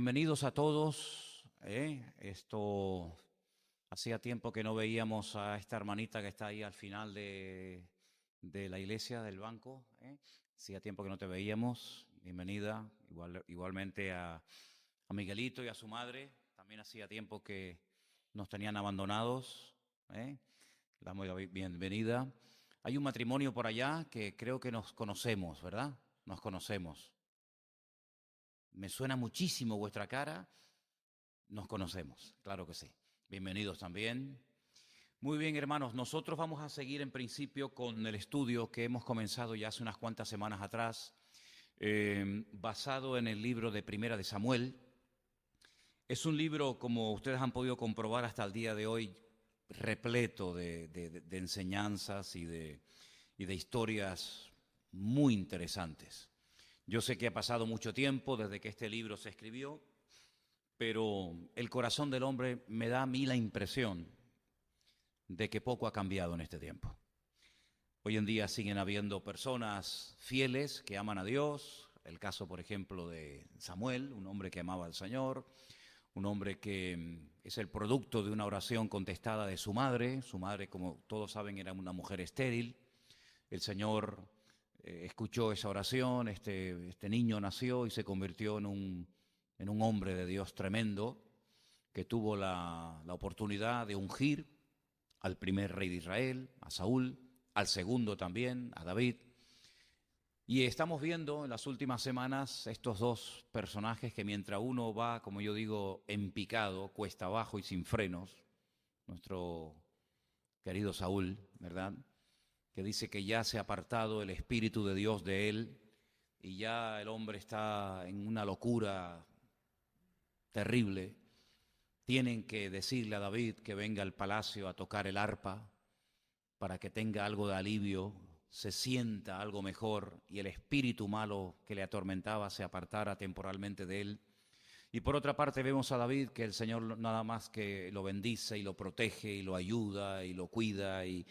Bienvenidos a todos. Esto hacía tiempo que no veíamos a esta hermanita que está ahí al final de la iglesia, del banco. Hacía tiempo que no te veíamos. Bienvenida. Igualmente a Miguelito y a su madre. También hacía tiempo que nos tenían abandonados. ¿eh? Le damos la bienvenida. Hay un matrimonio por allá que creo que nos conocemos, ¿verdad? Nos conocemos. Me suena muchísimo vuestra cara. Nos conocemos, claro que sí. Bienvenidos también. Muy bien, hermanos, nosotros vamos a seguir en principio con el estudio que hemos comenzado ya hace unas cuantas semanas atrás, basado en el libro de Primera de Samuel. Es un libro, como ustedes han podido comprobar hasta el día de hoy, repleto de enseñanzas y de historias muy interesantes. Yo sé que ha pasado mucho tiempo desde que este libro se escribió, pero el corazón del hombre me da a mí la impresión de que poco ha cambiado en este tiempo. Hoy en día siguen habiendo personas fieles que aman a Dios. El caso, por ejemplo, de Samuel, un hombre que amaba al Señor, un hombre que es el producto de una oración contestada de su madre. Su madre, como todos saben, era una mujer estéril. El Señor escuchó esa oración, este niño nació y se convirtió en un hombre de Dios tremendo, que tuvo la oportunidad de ungir al primer rey de Israel, a Saúl, al segundo también, a David. Y estamos viendo en las últimas semanas estos dos personajes que mientras uno va, como yo digo, en picado, cuesta abajo y sin frenos, nuestro querido Saúl, ¿verdad?, que dice que ya se ha apartado el Espíritu de Dios de él y ya el hombre está en una locura terrible. Tienen que decirle a David que venga al palacio a tocar el arpa para que tenga algo de alivio, se sienta algo mejor y el espíritu malo que le atormentaba se apartara temporalmente de él. Y por otra parte vemos a David que el Señor nada más que lo bendice y lo protege y lo ayuda y lo cuida y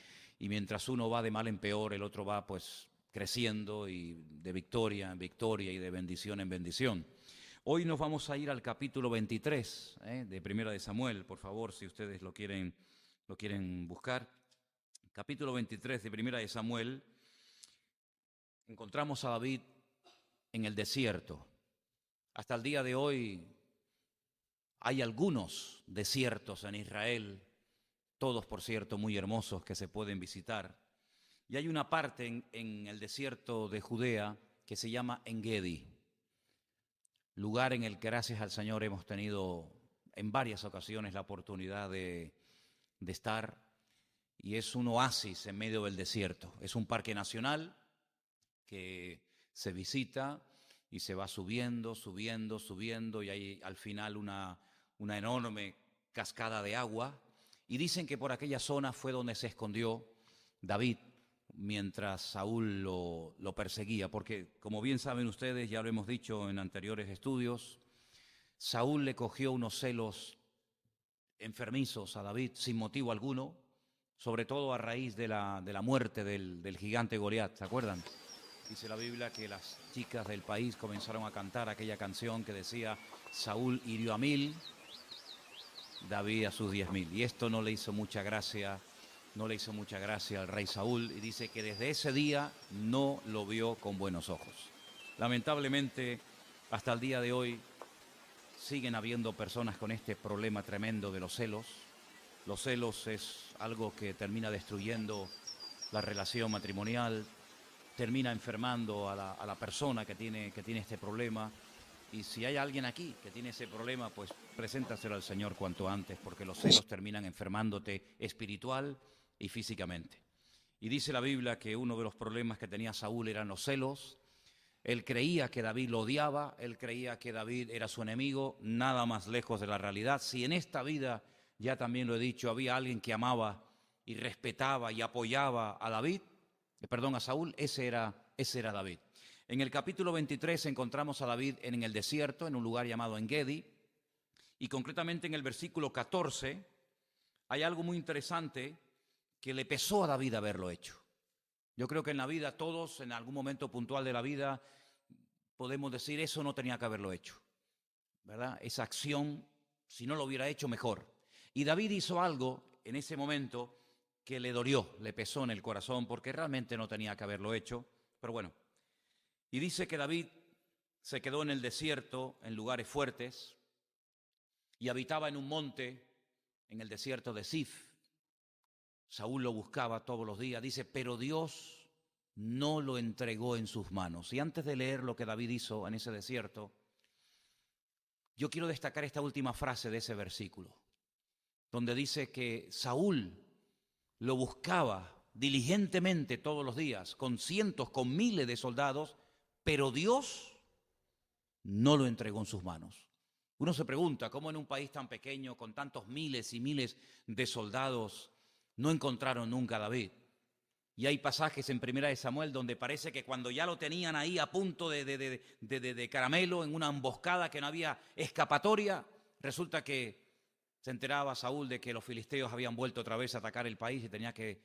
mientras uno va de mal en peor, el otro va pues creciendo y de victoria en victoria y de bendición en bendición. Hoy nos vamos a ir al capítulo 23 de Primera de Samuel, por favor, si ustedes lo quieren buscar. Capítulo 23 de Primera de Samuel. Encontramos a David en el desierto. Hasta el día de hoy hay algunos desiertos en Israel, todos por cierto muy hermosos que se pueden visitar. Y hay una parte en el desierto de Judea que se llama En-Gedi, lugar en el que gracias al Señor hemos tenido en varias ocasiones la oportunidad de estar, y es un oasis en medio del desierto. Es un parque nacional que se visita y se va subiendo, subiendo, subiendo, y hay al final una enorme cascada de agua. Y dicen que por aquella zona fue donde se escondió David mientras Saúl lo perseguía, porque como bien saben ustedes, ya lo hemos dicho en anteriores estudios, Saúl le cogió unos celos enfermizos a David sin motivo alguno, sobre todo a raíz de la muerte del gigante Goliat, ¿se acuerdan? Dice la Biblia que las chicas del país comenzaron a cantar aquella canción que decía: Saúl hirió a 1000, David a sus 10.000. Y esto no le hizo mucha gracia al rey Saúl, y dice que desde ese día no lo vio con buenos ojos. Lamentablemente, hasta el día de hoy siguen habiendo personas con este problema tremendo de los celos. Los celos es algo que termina destruyendo la relación matrimonial, termina enfermando a la persona que tiene este problema. Y si hay alguien aquí que tiene ese problema, pues preséntaselo al Señor cuanto antes, porque los celos terminan enfermándote espiritual y físicamente. Y dice la Biblia que uno de los problemas que tenía Saúl eran los celos. Él creía que David lo odiaba, él creía que David era su enemigo, nada más lejos de la realidad. Si en esta vida, ya también lo he dicho, había alguien que amaba y respetaba y apoyaba a a Saúl, ese era David. En el capítulo 23 encontramos a David en el desierto, en un lugar llamado En-Gedi, y concretamente en el versículo 14 hay algo muy interesante que le pesó a David haberlo hecho. Yo creo que en la vida todos, en algún momento puntual de la vida, podemos decir: eso no tenía que haberlo hecho. ¿verdad? Esa acción, si no lo hubiera hecho, mejor. Y David hizo algo en ese momento que le dolió, le pesó en el corazón, porque realmente no tenía que haberlo hecho, pero bueno. Y dice que David se quedó en el desierto, en lugares fuertes, y habitaba en un monte, en el desierto de Sif. Saúl lo buscaba todos los días, dice, pero Dios no lo entregó en sus manos. Y antes de leer lo que David hizo en ese desierto, yo quiero destacar esta última frase de ese versículo, donde dice que Saúl lo buscaba diligentemente todos los días, con cientos, con miles de soldados, pero Dios no lo entregó en sus manos. Uno se pregunta, ¿cómo en un país tan pequeño, con tantos miles y miles de soldados, no encontraron nunca a David? Y hay pasajes en Primera de Samuel donde parece que cuando ya lo tenían ahí a punto de caramelo, en una emboscada que no había escapatoria, resulta que se enteraba Saúl de que los filisteos habían vuelto otra vez a atacar el país y tenía que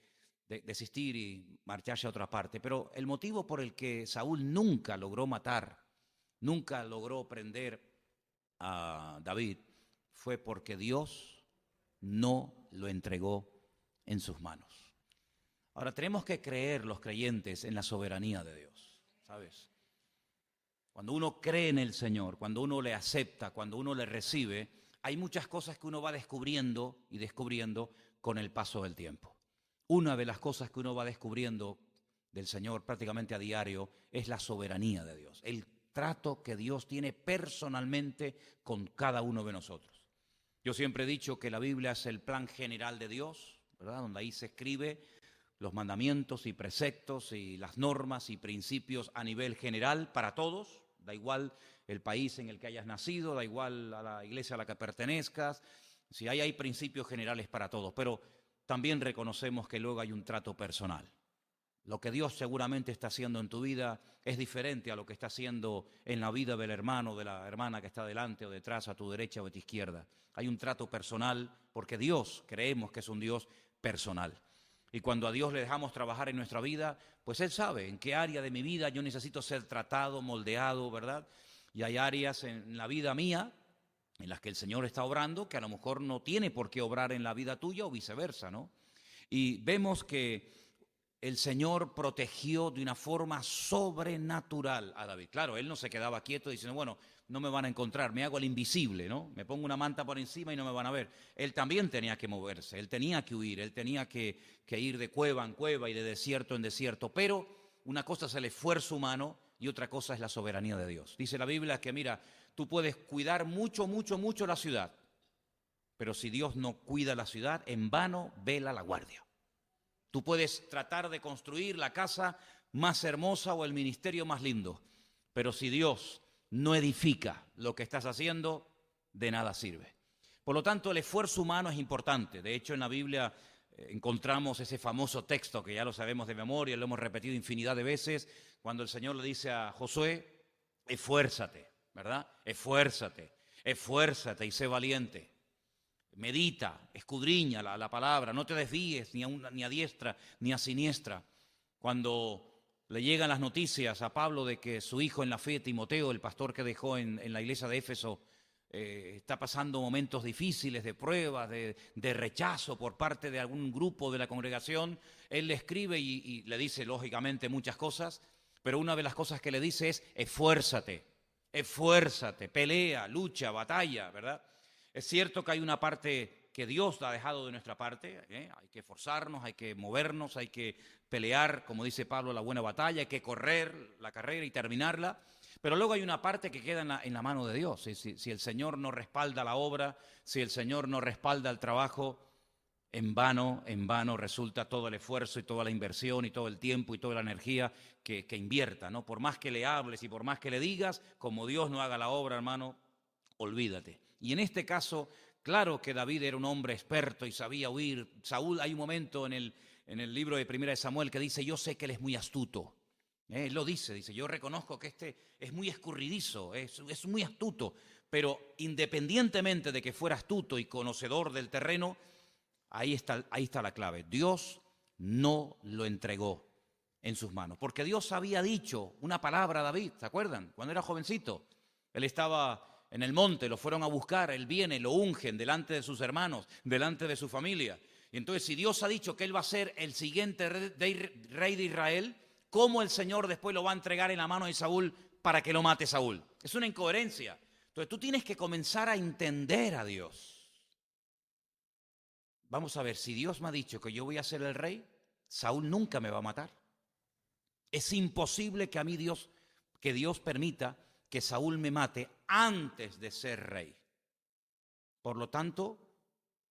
desistir y marcharse a otra parte. Pero el motivo por el que Saúl nunca logró matar, nunca logró prender a David, fue porque Dios no lo entregó en sus manos. Ahora, tenemos que creer los creyentes en la soberanía de Dios, ¿sabes? Cuando uno cree en el Señor, cuando uno le acepta, cuando uno le recibe, hay muchas cosas que uno va descubriendo y descubriendo con el paso del tiempo. Una de las cosas que uno va descubriendo del Señor prácticamente a diario es la soberanía de Dios, el trato que Dios tiene personalmente con cada uno de nosotros. Yo siempre he dicho que la Biblia es el plan general de Dios, ¿verdad? Donde ahí se escribe los mandamientos y preceptos y las normas y principios a nivel general para todos, da igual el país en el que hayas nacido, da igual a la iglesia a la que pertenezcas, si hay principios generales para todos, pero también reconocemos que luego hay un trato personal. Lo que Dios seguramente está haciendo en tu vida es diferente a lo que está haciendo en la vida del hermano o de la hermana que está delante o detrás, a tu derecha o a tu izquierda. Hay un trato personal porque Dios, creemos que es un Dios personal. Y cuando a Dios le dejamos trabajar en nuestra vida, pues Él sabe en qué área de mi vida yo necesito ser tratado, moldeado, ¿verdad? Y hay áreas en la vida mía en las que el Señor está obrando que a lo mejor no tiene por qué obrar en la vida tuya o viceversa, ¿no? Y vemos que el Señor protegió de una forma sobrenatural a David. Claro, él no se quedaba quieto diciendo, bueno, no me van a encontrar, me hago el invisible, ¿no? Me pongo una manta por encima y no me van a ver. Él también tenía que moverse, él tenía que huir, él tenía que ir de cueva en cueva y de desierto en desierto. Pero una cosa es el esfuerzo humano y otra cosa es la soberanía de Dios. Dice la Biblia que, mira, tú puedes cuidar mucho, mucho, mucho la ciudad, pero si Dios no cuida la ciudad, en vano vela la guardia. Tú puedes tratar de construir la casa más hermosa o el ministerio más lindo, pero si Dios no edifica lo que estás haciendo, de nada sirve. Por lo tanto, el esfuerzo humano es importante. De hecho, en la Biblia encontramos ese famoso texto que ya lo sabemos de memoria, lo hemos repetido infinidad de veces, cuando el Señor le dice a Josué, esfuérzate, ¿verdad? Esfuérzate, esfuérzate y sé valiente. Medita, escudriña la palabra, no te desvíes ni a diestra ni a siniestra. Cuando le llegan las noticias a Pablo de que su hijo en la fe, Timoteo, el pastor que dejó en la iglesia de Éfeso, está pasando momentos difíciles de pruebas, de rechazo por parte de algún grupo de la congregación, él le escribe y le dice lógicamente muchas cosas, pero una de las cosas que le dice es esfuérzate, esfuérzate, pelea, lucha, batalla, ¿verdad? Es cierto que hay una parte que Dios ha dejado de nuestra parte, hay que esforzarnos, hay que movernos, hay que pelear, como dice Pablo, la buena batalla, hay que correr la carrera y terminarla, pero luego hay una parte que queda en la mano de Dios. Si el Señor no respalda la obra, si el Señor no respalda el trabajo, en vano resulta todo el esfuerzo y toda la inversión y todo el tiempo y toda la energía que invierta, ¿no? Por más que le hables y por más que le digas, como Dios no haga la obra, hermano, olvídate. Y en este caso, claro que David era un hombre experto y sabía huir. Saúl, hay un momento en el libro de Primera de Samuel que dice, yo sé que él es muy astuto. Él lo dice, yo reconozco que este es muy escurridizo, es muy astuto, pero independientemente de que fuera astuto y conocedor del terreno, ahí está la clave. Dios no lo entregó en sus manos, porque Dios había dicho una palabra a David, ¿se acuerdan? Cuando era jovencito, él estaba en el monte, lo fueron a buscar, él viene, lo ungen delante de sus hermanos, delante de su familia. Y entonces, si Dios ha dicho que él va a ser el siguiente rey de Israel, ¿cómo el Señor después lo va a entregar en la mano de Saúl para que lo mate Saúl? Es una incoherencia. Entonces tú tienes que comenzar a entender a Dios. Vamos a ver, si Dios me ha dicho que yo voy a ser el rey, Saúl nunca me va a matar. Es imposible que a mí que Dios permita que Saúl me mate antes de ser rey. Por lo tanto,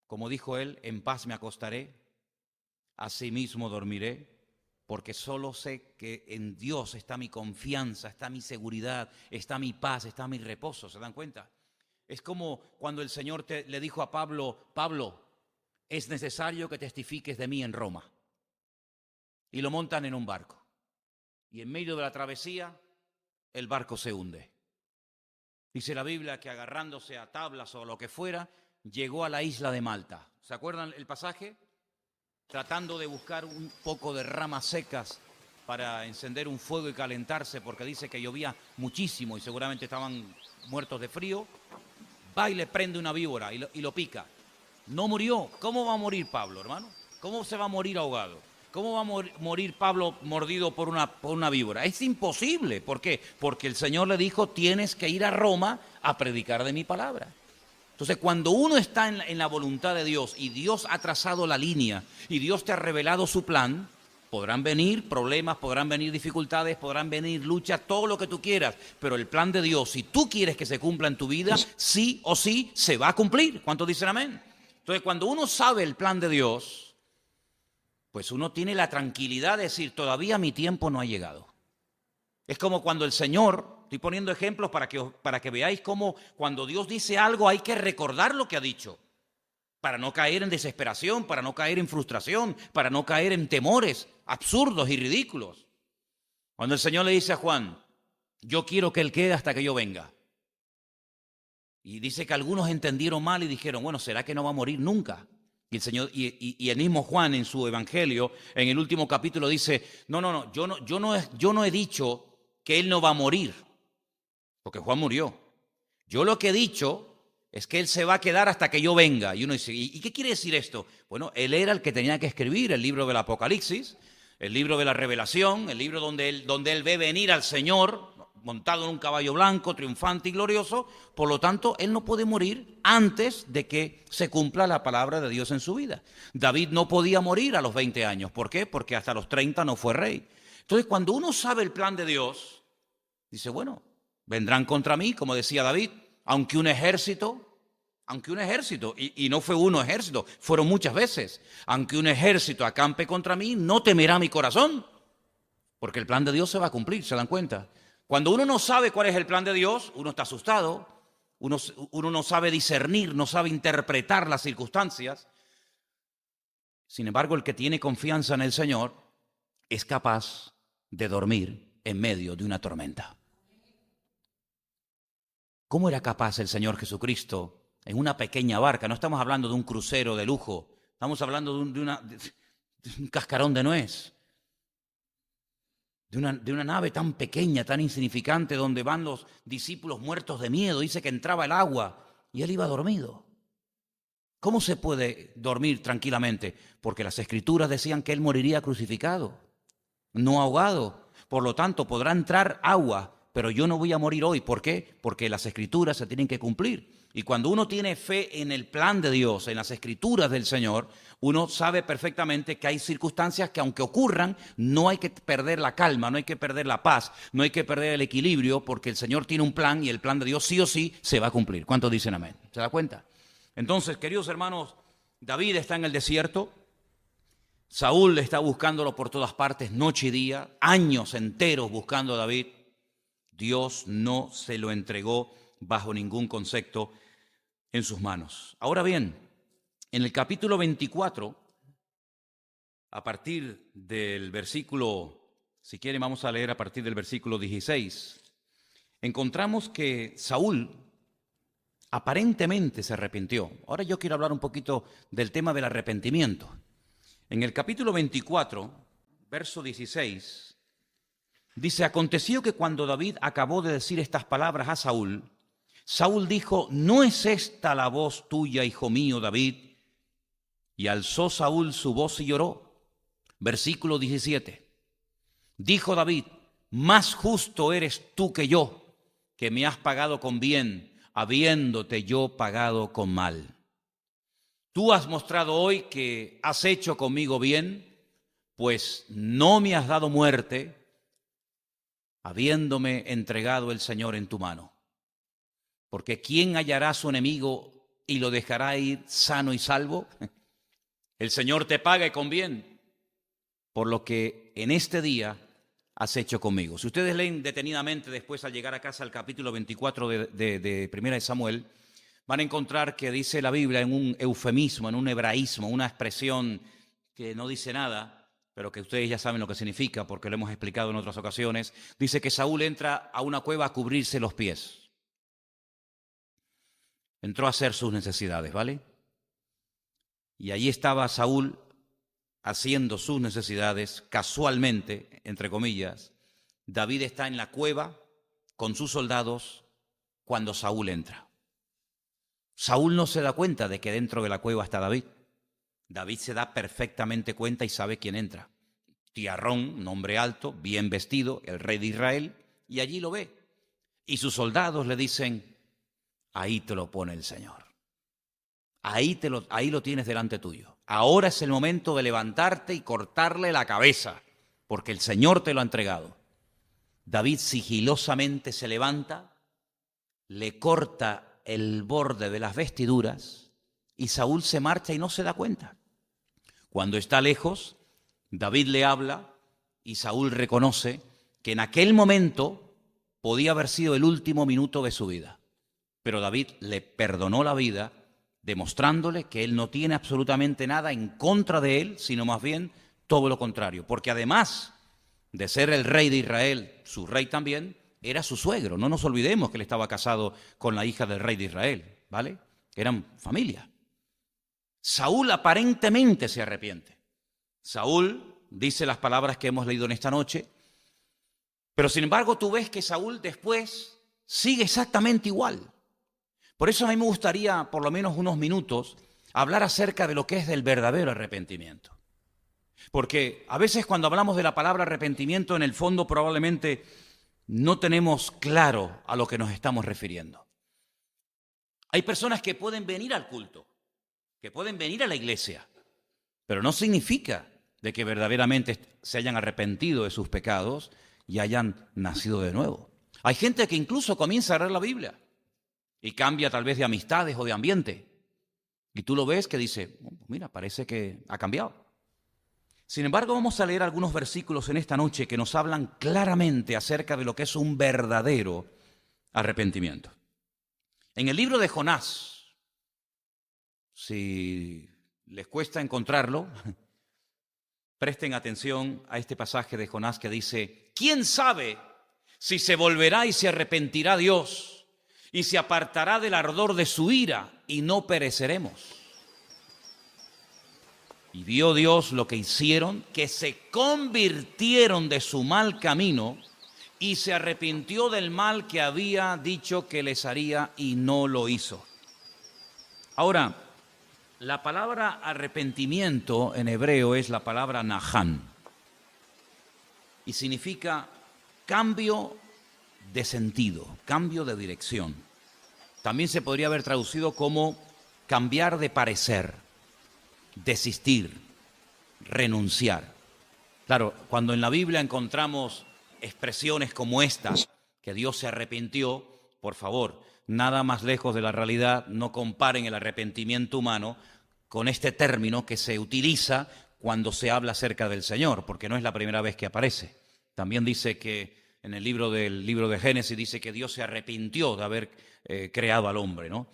como dijo él, en paz me acostaré, asimismo dormiré, porque solo sé que en Dios está mi confianza, está mi seguridad, está mi paz, está mi reposo. ¿Se dan cuenta? Es como cuando el Señor le dijo a Pablo, Pablo, es necesario que testifiques de mí en Roma. Y lo montan en un barco. Y en medio de la travesía, el barco se hunde. Dice la Biblia que agarrándose a tablas o lo que fuera, llegó a la isla de Malta. ¿Se acuerdan el pasaje? Tratando de buscar un poco de ramas secas para encender un fuego y calentarse, porque dice que llovía muchísimo y seguramente estaban muertos de frío. Va y le prende una víbora y lo pica. No murió. ¿Cómo va a morir Pablo, hermano? ¿Cómo se va a morir ahogado? ¿Cómo va a morir Pablo mordido por una víbora? Es imposible. ¿Por qué? Porque el Señor le dijo, tienes que ir a Roma a predicar de mi palabra. Entonces, cuando uno está en la voluntad de Dios y Dios ha trazado la línea y Dios te ha revelado su plan, podrán venir problemas, podrán venir dificultades, podrán venir luchas, todo lo que tú quieras, pero el plan de Dios, si tú quieres que se cumpla en tu vida, sí o sí se va a cumplir. ¿Cuántos dicen amén? Entonces, cuando uno sabe el plan de Dios, pues uno tiene la tranquilidad de decir, todavía mi tiempo no ha llegado. Es como cuando el Señor, estoy poniendo ejemplos para que veáis cómo cuando Dios dice algo hay que recordar lo que ha dicho, para no caer en desesperación, para no caer en frustración, para no caer en temores absurdos y ridículos. Cuando el Señor le dice a Juan, yo quiero que él quede hasta que yo venga. Y dice que algunos entendieron mal y dijeron, bueno, ¿será que no va a morir nunca? Y el Señor, y el mismo Juan en su evangelio, en el último capítulo dice, no, yo no he dicho que él no va a morir, porque Juan murió. Yo lo que he dicho es que él se va a quedar hasta que yo venga. Y uno dice, ¿y qué quiere decir esto? Bueno, él era el que tenía que escribir el libro del Apocalipsis, el libro de la Revelación, el libro donde él ve venir al Señor montado en un caballo blanco, triunfante y glorioso. Por lo tanto, él no puede morir antes de que se cumpla la palabra de Dios en su vida. David no podía morir a los 20 años. ¿Por qué? Porque hasta los 30 no fue rey. Entonces, cuando uno sabe el plan de Dios, dice, bueno, vendrán contra mí, como decía David, aunque un ejército, y no fue uno ejército, fueron muchas veces, aunque un ejército acampe contra mí, no temerá mi corazón, porque el plan de Dios se va a cumplir, ¿se dan cuenta? Cuando uno no sabe cuál es el plan de Dios, uno está asustado, uno no sabe discernir, no sabe interpretar las circunstancias. Sin embargo, el que tiene confianza en el Señor es capaz de dormir en medio de una tormenta. ¿Cómo era capaz el Señor Jesucristo en una pequeña barca? No estamos hablando de un crucero de lujo, estamos hablando de un cascarón de nuez, de una nave tan pequeña, tan insignificante, donde van los discípulos muertos de miedo. Dice que entraba el agua y él iba dormido. ¿Cómo se puede dormir tranquilamente? Porque las Escrituras decían que él moriría crucificado, no ahogado. Por lo tanto, podrá entrar agua, pero yo no voy a morir hoy. ¿Por qué? Porque las Escrituras se tienen que cumplir. Y cuando uno tiene fe en el plan de Dios, en las Escrituras del Señor, uno sabe perfectamente que hay circunstancias que aunque ocurran, no hay que perder la calma, no hay que perder la paz, no hay que perder el equilibrio, porque el Señor tiene un plan y el plan de Dios sí o sí se va a cumplir. ¿Cuántos dicen amén? ¿Se da cuenta? Entonces, queridos hermanos, David está en el desierto, Saúl está buscándolo por todas partes, noche y día, años enteros buscando a David. Dios no se lo entregó bajo ningún concepto en sus manos. Ahora bien, en el capítulo 24, a partir del versículo, si quieren vamos a leer a partir del versículo 16, encontramos que Saúl aparentemente se arrepintió. Ahora yo quiero hablar un poquito del tema del arrepentimiento. En el capítulo 24, verso 16, dice, aconteció que cuando David acabó de decir estas palabras a Saúl, Saúl dijo: ¿no es esta la voz tuya, hijo mío, David? Y alzó Saúl su voz y lloró. Versículo 17. Dijo David: más justo eres tú que yo, que me has pagado con bien, habiéndote yo pagado con mal. Tú has mostrado hoy que has hecho conmigo bien, pues no me has dado muerte, habiéndome entregado el Señor en tu mano. Porque ¿quién hallará a su enemigo y lo dejará ir sano y salvo? El Señor te pague con bien por lo que en este día has hecho conmigo. Si ustedes leen detenidamente después al llegar a casa al capítulo 24 de Primera de Samuel, van a encontrar que dice la Biblia en un eufemismo, en un hebraísmo, una expresión que no dice nada, pero que ustedes ya saben lo que significa porque lo hemos explicado en otras ocasiones. Dice que Saúl entra a una cueva a cubrirse los pies. Entró a hacer sus necesidades, ¿vale? Y allí estaba Saúl haciendo sus necesidades casualmente, entre comillas. David está en la cueva con sus soldados cuando Saúl entra. Saúl no se da cuenta de que dentro de la cueva está David. David se da perfectamente cuenta y sabe quién entra. Tiarrón, un hombre alto, bien vestido, el rey de Israel, y allí lo ve. Y sus soldados le dicen: ahí te lo pone el Señor. Ahí lo tienes delante tuyo. Ahora es el momento de levantarte y cortarle la cabeza, porque el Señor te lo ha entregado. David sigilosamente se levanta, le corta el borde de las vestiduras y Saúl se marcha y no se da cuenta. Cuando está lejos, David le habla y Saúl reconoce que en aquel momento podía haber sido el último minuto de su vida. Pero David le perdonó la vida, demostrándole que él no tiene absolutamente nada en contra de él, sino más bien todo lo contrario. Porque además de ser el rey de Israel, su rey también, era su suegro. No nos olvidemos que él estaba casado con la hija del rey de Israel, ¿vale? Eran familia. Saúl aparentemente se arrepiente. Saúl dice las palabras que hemos leído en esta noche, pero sin embargo tú ves que Saúl después sigue exactamente igual. Por eso a mí me gustaría, por lo menos unos minutos, hablar acerca de lo que es del verdadero arrepentimiento. Porque a veces cuando hablamos de la palabra arrepentimiento, en el fondo probablemente no tenemos claro a lo que nos estamos refiriendo. Hay personas que pueden venir al culto, que pueden venir a la iglesia, pero no significa de que verdaderamente se hayan arrepentido de sus pecados y hayan nacido de nuevo. Hay gente que incluso comienza a leer la Biblia y cambia tal vez de amistades o de ambiente. Y tú lo ves que dice: mira, parece que ha cambiado. Sin embargo, vamos a leer algunos versículos en esta noche que nos hablan claramente acerca de lo que es un verdadero arrepentimiento. En el libro de Jonás, si les cuesta encontrarlo, presten atención a este pasaje de Jonás que dice: ¿quién sabe si se volverá y se arrepentirá Dios y se apartará del ardor de su ira y no pereceremos? Y vio Dios lo que hicieron, que se convirtieron de su mal camino y se arrepintió del mal que había dicho que les haría y no lo hizo. Ahora, la palabra arrepentimiento en hebreo es la palabra nahán y significa cambio de sentido, cambio de dirección. También se podría haber traducido como cambiar de parecer, desistir, renunciar. Claro, cuando en la Biblia encontramos expresiones como esta, que Dios se arrepintió, por favor, nada más lejos de la realidad, no comparen el arrepentimiento humano con este término que se utiliza cuando se habla acerca del Señor, porque no es la primera vez que aparece. También dice que en el libro de Génesis dice que Dios se arrepintió de haber creado al hombre, ¿no?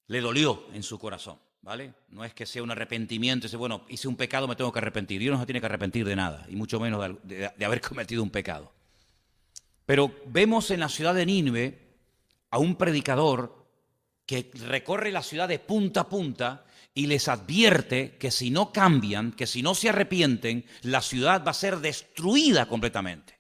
Le dolió en su corazón, ¿vale? No es que sea un arrepentimiento, dice, bueno, hice un pecado, me tengo que arrepentir. Dios no se tiene que arrepentir de nada, y mucho menos de haber cometido un pecado. Pero vemos en la ciudad de Nínive a un predicador que recorre la ciudad de punta a punta y les advierte que si no cambian, que si no se arrepienten, la ciudad va a ser destruida completamente.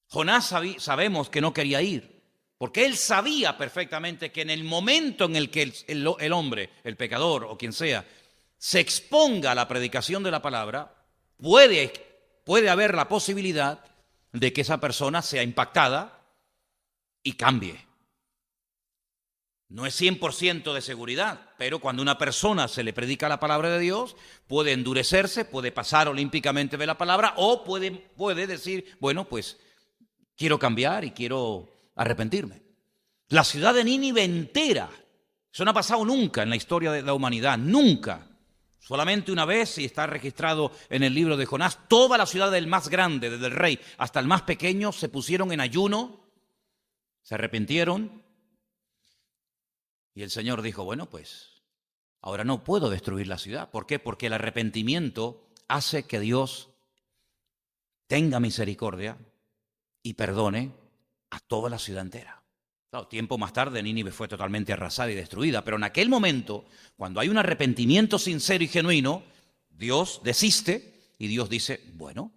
Jonás sabemos que no quería ir, Porque él sabía perfectamente que en el momento en el que el hombre, el pecador o quien sea, se exponga a la predicación de la palabra, puede haber la posibilidad de que esa persona sea impactada y cambie. No es 100% de seguridad, pero cuando una persona se le predica la palabra de Dios, puede endurecerse, puede pasar olímpicamente de la palabra o puede decir, bueno, pues quiero cambiar y quiero arrepentirme. La ciudad de Nínive entera, eso no ha pasado nunca en la historia de la humanidad, nunca. Solamente una vez, y está registrado en el libro de Jonás, toda la ciudad del más grande, desde el rey hasta el más pequeño, se pusieron en ayuno, se arrepintieron, y el Señor dijo, bueno, pues ahora no puedo destruir la ciudad. ¿Por qué? Porque el arrepentimiento hace que Dios tenga misericordia y perdone a toda la ciudad entera. Claro, tiempo más tarde Nínive fue totalmente arrasada y destruida, pero en aquel momento, cuando hay un arrepentimiento sincero y genuino, Dios desiste y Dios dice, bueno,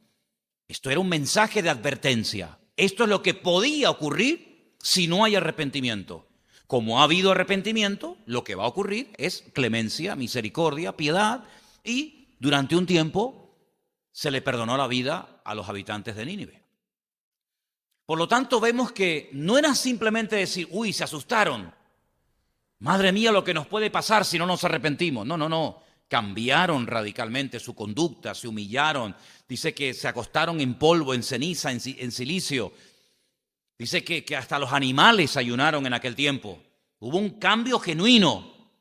esto era un mensaje de advertencia. Esto es lo que podía ocurrir si no hay arrepentimiento. Como ha habido arrepentimiento, lo que va a ocurrir es clemencia, misericordia, piedad, y durante un tiempo se le perdonó la vida a los habitantes de Nínive. Por lo tanto, vemos que no era simplemente decir, uy, se asustaron. Madre mía, lo que nos puede pasar si no nos arrepentimos. No. Cambiaron radicalmente su conducta, se humillaron. Dice que se acostaron en polvo, en ceniza, en silicio. Dice que hasta los animales ayunaron en aquel tiempo. Hubo un cambio genuino.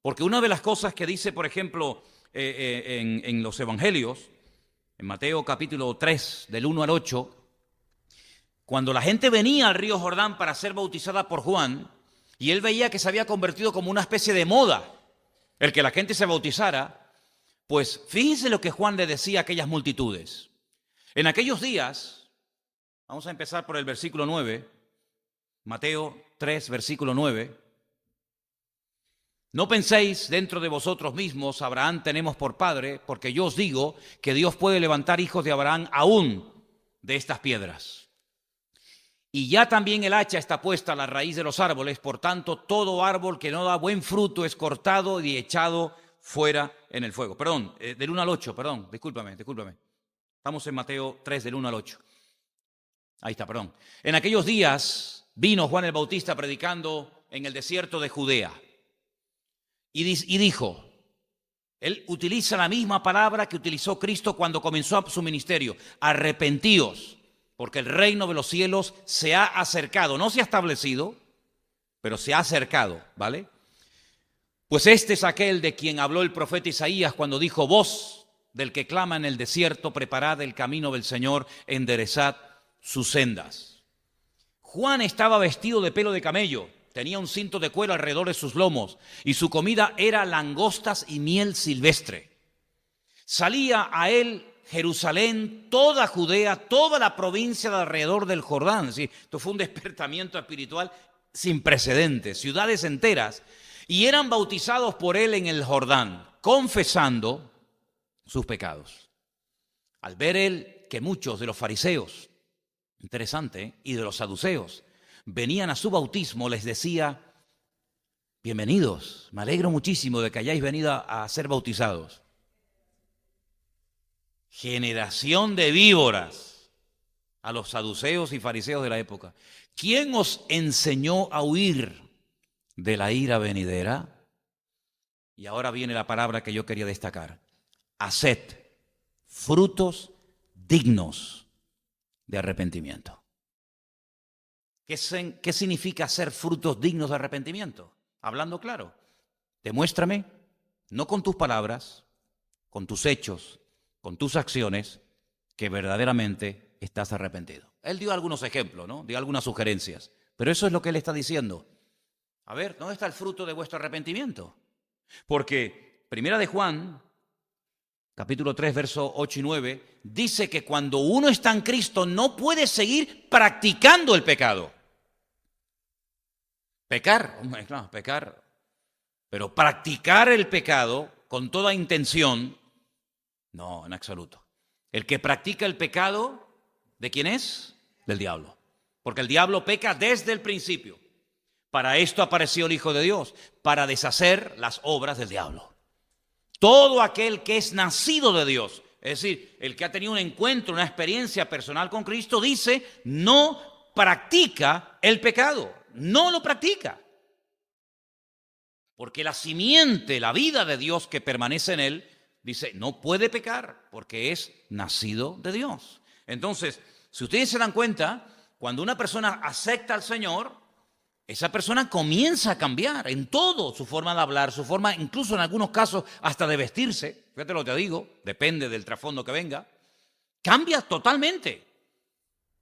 Porque una de las cosas que dice, por ejemplo, en los evangelios, en Mateo capítulo 3, del 1 al 8, cuando la gente venía al río Jordán para ser bautizada por Juan, y él veía que se había convertido como una especie de moda el que la gente se bautizara, pues fíjense lo que Juan le decía a aquellas multitudes. En aquellos días, vamos a empezar por el versículo 9, Mateo 3, versículo 9. No penséis dentro de vosotros mismos, Abraham tenemos por padre, porque yo os digo que Dios puede levantar hijos de Abraham aún de estas piedras. Y ya también el hacha está puesta a la raíz de los árboles, por tanto, todo árbol que no da buen fruto es cortado y echado fuera en el fuego. Perdón, del 1 al 8, perdón, discúlpame. Estamos en Mateo 3, del 1 al 8. Ahí está, perdón. En aquellos días vino Juan el Bautista predicando en el desierto de Judea. Y dijo, él utiliza la misma palabra que utilizó Cristo cuando comenzó su ministerio. Arrepentíos, porque el reino de los cielos se ha acercado. No se ha establecido, pero se ha acercado, ¿vale? Pues este es aquel de quien habló el profeta Isaías cuando dijo, voz del que clama en el desierto, preparad el camino del Señor, enderezad sus sendas. Juan estaba vestido de pelo de camello, tenía un cinto de cuero alrededor de sus lomos y su comida era langostas y miel silvestre. Salía a él Jerusalén, toda Judea, toda la provincia de alrededor del Jordán. Sí, esto fue un despertamiento espiritual sin precedentes, ciudades enteras, y eran bautizados por él en el Jordán, confesando sus pecados. Al ver él que muchos de los fariseos, interesante, y de los saduceos, venían a su bautismo, les decía, bienvenidos, me alegro muchísimo de que hayáis venido a ser bautizados. Generación de víboras, a los saduceos y fariseos de la época. ¿Quién os enseñó a huir de la ira venidera? Y ahora viene la palabra que yo quería destacar. Haced frutos dignos de arrepentimiento. ¿Qué significa hacer frutos dignos de arrepentimiento? Hablando claro, demuéstrame, no con tus palabras, con tus hechos, con tus acciones, que verdaderamente estás arrepentido. Él dio algunos ejemplos, ¿no? Dio algunas sugerencias, pero eso es lo que él está diciendo. A ver, ¿dónde está el fruto de vuestro arrepentimiento? Porque Primera de Juan, capítulo 3, versos 8 y 9, dice que cuando uno está en Cristo no puede seguir practicando el pecado. Pecar, claro, pecar, pero practicar el pecado con toda intención, no, en absoluto. El que practica el pecado, ¿de quién es? Del diablo. porque el diablo peca desde el principio. Para esto apareció el Hijo de Dios, para deshacer las obras del diablo. Todo aquel que es nacido de Dios, es decir, el que ha tenido un encuentro, una experiencia personal con Cristo, dice, no practica el pecado, no lo practica. Porque la simiente, la vida de Dios que permanece en él, dice, no puede pecar porque es nacido de Dios. Entonces, si ustedes se dan cuenta, cuando una persona acepta al Señor, esa persona comienza a cambiar en todo, su forma de hablar, su forma, incluso en algunos casos, hasta de vestirse. Fíjate lo que te digo, depende del trasfondo que venga. Cambia totalmente.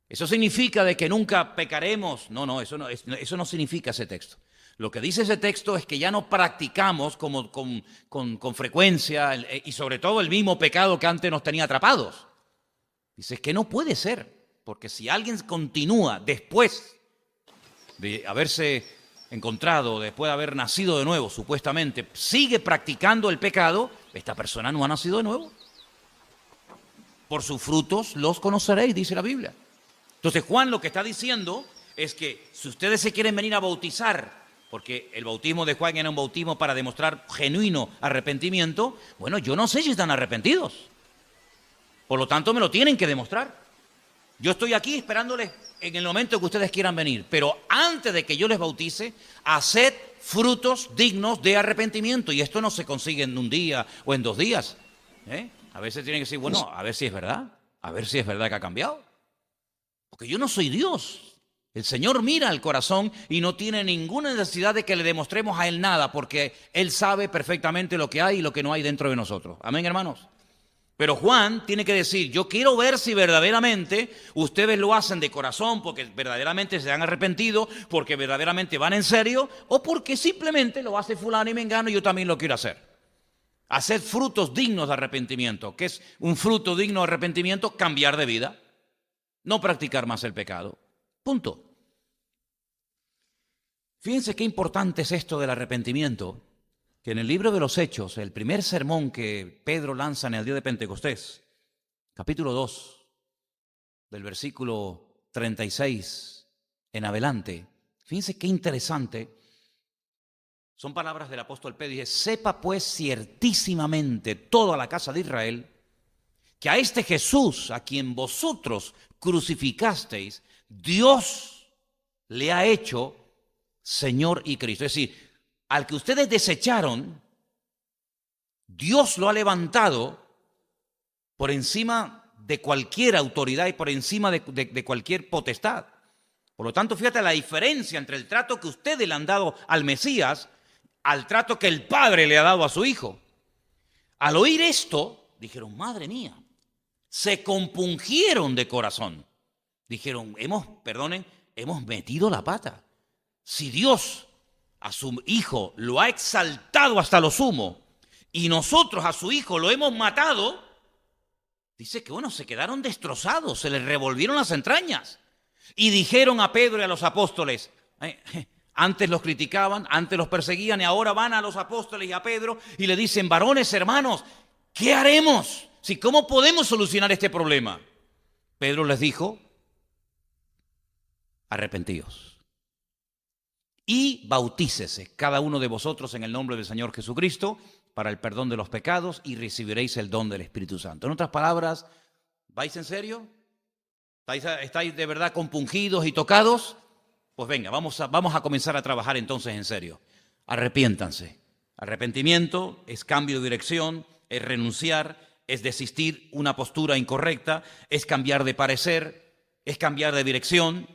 ¿Eso significa de que nunca pecaremos? No, eso no significa ese texto. Lo que dice ese texto es que ya no practicamos con frecuencia y sobre todo el mismo pecado que antes nos tenía atrapados. Dice que no puede ser, porque si alguien continúa después de haberse encontrado, después de haber nacido de nuevo, supuestamente, sigue practicando el pecado, esta persona no ha nacido de nuevo. Por sus frutos los conoceréis, dice la Biblia. Entonces Juan lo que está diciendo es que si ustedes se quieren venir a bautizar, porque el bautismo de Juan era un bautismo para demostrar genuino arrepentimiento, bueno, yo no sé si están arrepentidos. Por lo tanto, me lo tienen que demostrar. Yo estoy aquí esperándoles en el momento que ustedes quieran venir, pero antes de que yo les bautice, haced frutos dignos de arrepentimiento. Y esto no se consigue en un día o en 2 días. A veces tienen que decir, bueno, a ver si es verdad que ha cambiado. Porque yo no soy Dios. El Señor mira al corazón y no tiene ninguna necesidad de que le demostremos a Él nada, porque Él sabe perfectamente lo que hay y lo que no hay dentro de nosotros. Amén, hermanos. Pero Juan tiene que decir, yo quiero ver si verdaderamente ustedes lo hacen de corazón, porque verdaderamente se han arrepentido, porque verdaderamente van en serio, o porque simplemente lo hace fulano y mengano y yo también lo quiero hacer. Hacer frutos dignos de arrepentimiento. ¿Qué es un fruto digno de arrepentimiento? Cambiar de vida. No practicar más el pecado. Punto. Fíjense qué importante es esto del arrepentimiento, que en el libro de los Hechos, el primer sermón que Pedro lanza en el día de Pentecostés, capítulo 2, del versículo 36 en adelante, fíjense qué interesante, son palabras del apóstol Pedro, dice, sepa pues ciertísimamente toda la casa de Israel, que a este Jesús, a quien vosotros crucificasteis, Dios le ha hecho Señor y Cristo. Es decir, al que ustedes desecharon, Dios lo ha levantado por encima de cualquier autoridad y por encima de cualquier potestad. Por lo tanto, fíjate la diferencia entre el trato que ustedes le han dado al Mesías al trato que el Padre le ha dado a su Hijo. Al oír esto, dijeron, madre mía, se compungieron de corazón. Dijeron, hemos metido la pata. Si Dios a su Hijo lo ha exaltado hasta lo sumo y nosotros a su Hijo lo hemos matado, dice que bueno, se quedaron destrozados, se les revolvieron las entrañas y dijeron a Pedro y a los apóstoles, antes los criticaban, antes los perseguían y ahora van a los apóstoles y a Pedro y le dicen, varones, hermanos, ¿qué haremos? ¿Cómo podemos solucionar este problema? Pedro les dijo, arrepentíos y bautícese cada uno de vosotros en el nombre del Señor Jesucristo para el perdón de los pecados y recibiréis el don del Espíritu Santo. En otras palabras, ¿vais en serio? ¿Estáis de verdad compungidos y tocados? Pues venga, vamos a comenzar a trabajar entonces en serio. Arrepiéntanse. Arrepentimiento es cambio de dirección, es renunciar, es desistir una postura incorrecta, es cambiar de parecer, es cambiar de dirección.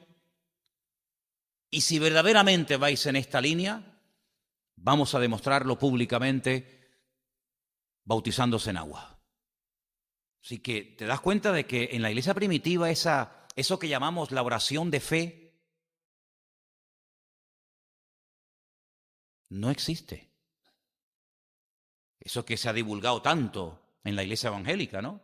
Y si verdaderamente vais en esta línea, vamos a demostrarlo públicamente bautizándose en agua. Así que te das cuenta de que en la iglesia primitiva eso que llamamos la oración de fe no existe. Eso que se ha divulgado tanto en la iglesia evangélica, ¿no?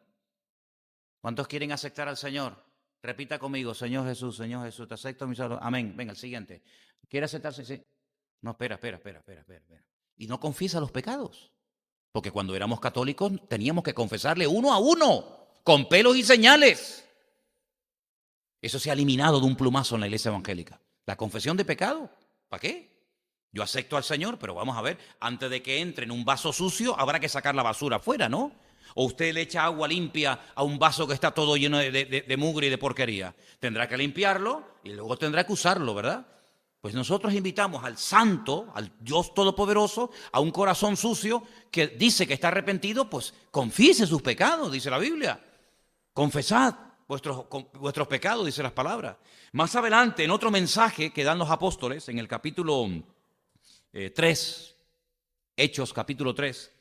¿Cuántos quieren aceptar al Señor? Repita conmigo, Señor Jesús, te acepto mi salud. Amén. Venga, el siguiente. ¿Quiere aceptarse? Sí. No, espera. Y no confiesa los pecados. Porque cuando éramos católicos teníamos que confesarle uno a uno, con pelos y señales. Eso se ha eliminado de un plumazo en la iglesia evangélica. La confesión de pecado, ¿para qué? Yo acepto al Señor, pero vamos a ver, antes de que entre en un vaso sucio, habrá que sacar la basura afuera, ¿no? O usted le echa agua limpia a un vaso que está todo lleno de mugre y de porquería. Tendrá que limpiarlo y luego tendrá que usarlo, ¿verdad? Pues nosotros invitamos al Santo, al Dios Todopoderoso, a un corazón sucio que dice que está arrepentido, pues confiese sus pecados, dice la Biblia. Confesad vuestros pecados, dice las palabras. Más adelante, en otro mensaje que dan los apóstoles, en el capítulo 3, Hechos capítulo 3,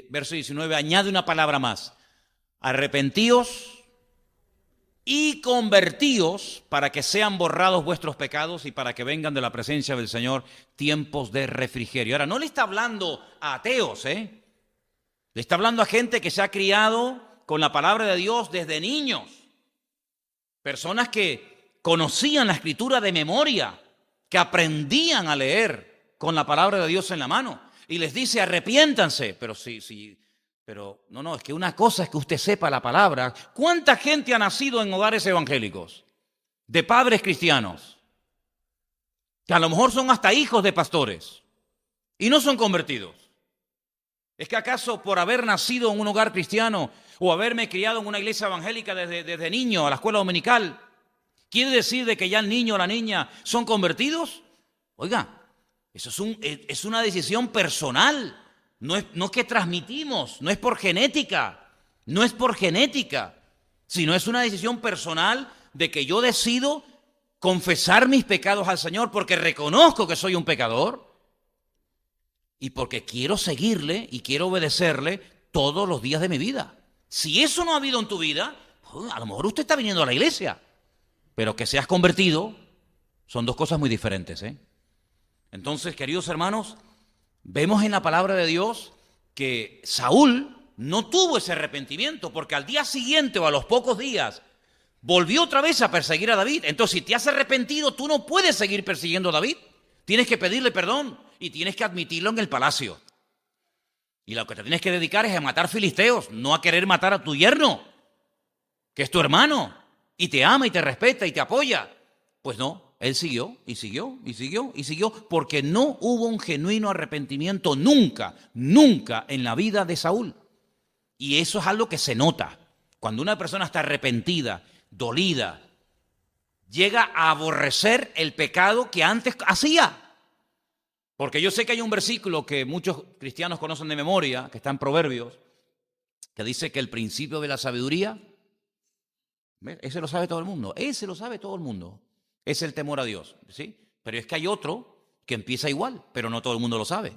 verso 19, añade una palabra más. Arrepentíos y convertíos para que sean borrados vuestros pecados y para que vengan de la presencia del Señor tiempos de refrigerio. Ahora, no le está hablando a ateos, le está hablando a gente que se ha criado con la palabra de Dios desde niños. Personas que conocían la Escritura de memoria, que aprendían a leer con la palabra de Dios en la mano. Y les dice, arrepiéntanse. Pero no, es que una cosa es que usted sepa la palabra. ¿Cuánta gente ha nacido en hogares evangélicos? De padres cristianos. Que a lo mejor son hasta hijos de pastores. Y no son convertidos. ¿Es que acaso por haber nacido en un hogar cristiano o haberme criado en una iglesia evangélica desde niño a la escuela dominical, quiere decir de que ya el niño o la niña son convertidos? Oiga, eso es una decisión personal. No es que transmitimos, no es por genética, sino es una decisión personal de que yo decido confesar mis pecados al Señor porque reconozco que soy un pecador y porque quiero seguirle y quiero obedecerle todos los días de mi vida. Si eso no ha habido en tu vida, a lo mejor usted está viniendo a la iglesia, pero que seas convertido son dos cosas muy diferentes, Entonces, queridos hermanos, vemos en la palabra de Dios que Saúl no tuvo ese arrepentimiento porque al día siguiente o a los pocos días volvió otra vez a perseguir a David. Entonces, si te has arrepentido, tú no puedes seguir persiguiendo a David. Tienes que pedirle perdón y tienes que admitirlo en el palacio. Y lo que te tienes que dedicar es a matar filisteos, no a querer matar a tu yerno, que es tu hermano, y te ama y te respeta y te apoya. Pues no, él siguió y siguió y siguió y siguió porque no hubo un genuino arrepentimiento nunca en la vida de Saúl. Y eso es algo que se nota. Cuando una persona está arrepentida, dolida, llega a aborrecer el pecado que antes hacía. Porque yo sé que hay un versículo que muchos cristianos conocen de memoria, que está en Proverbios, que dice que el principio de la sabiduría, ese lo sabe todo el mundo, es el temor a Dios, ¿sí? Pero es que hay otro que empieza igual, pero no todo el mundo lo sabe,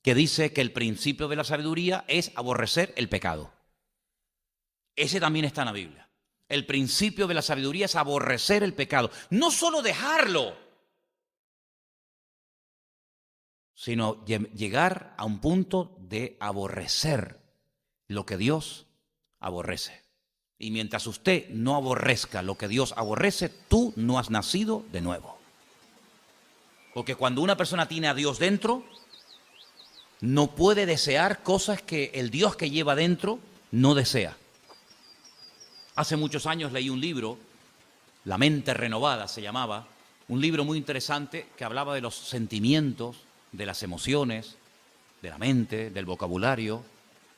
que dice que el principio de la sabiduría es aborrecer el pecado. Ese también está en la Biblia. El principio de la sabiduría es aborrecer el pecado. No solo dejarlo, sino llegar a un punto de aborrecer lo que Dios aborrece. Y mientras usted no aborrezca lo que Dios aborrece, tú no has nacido de nuevo. Porque cuando una persona tiene a Dios dentro, no puede desear cosas que el Dios que lleva dentro no desea. Hace muchos años leí un libro, La mente renovada se llamaba, un libro muy interesante que hablaba de los sentimientos, de las emociones, de la mente, del vocabulario,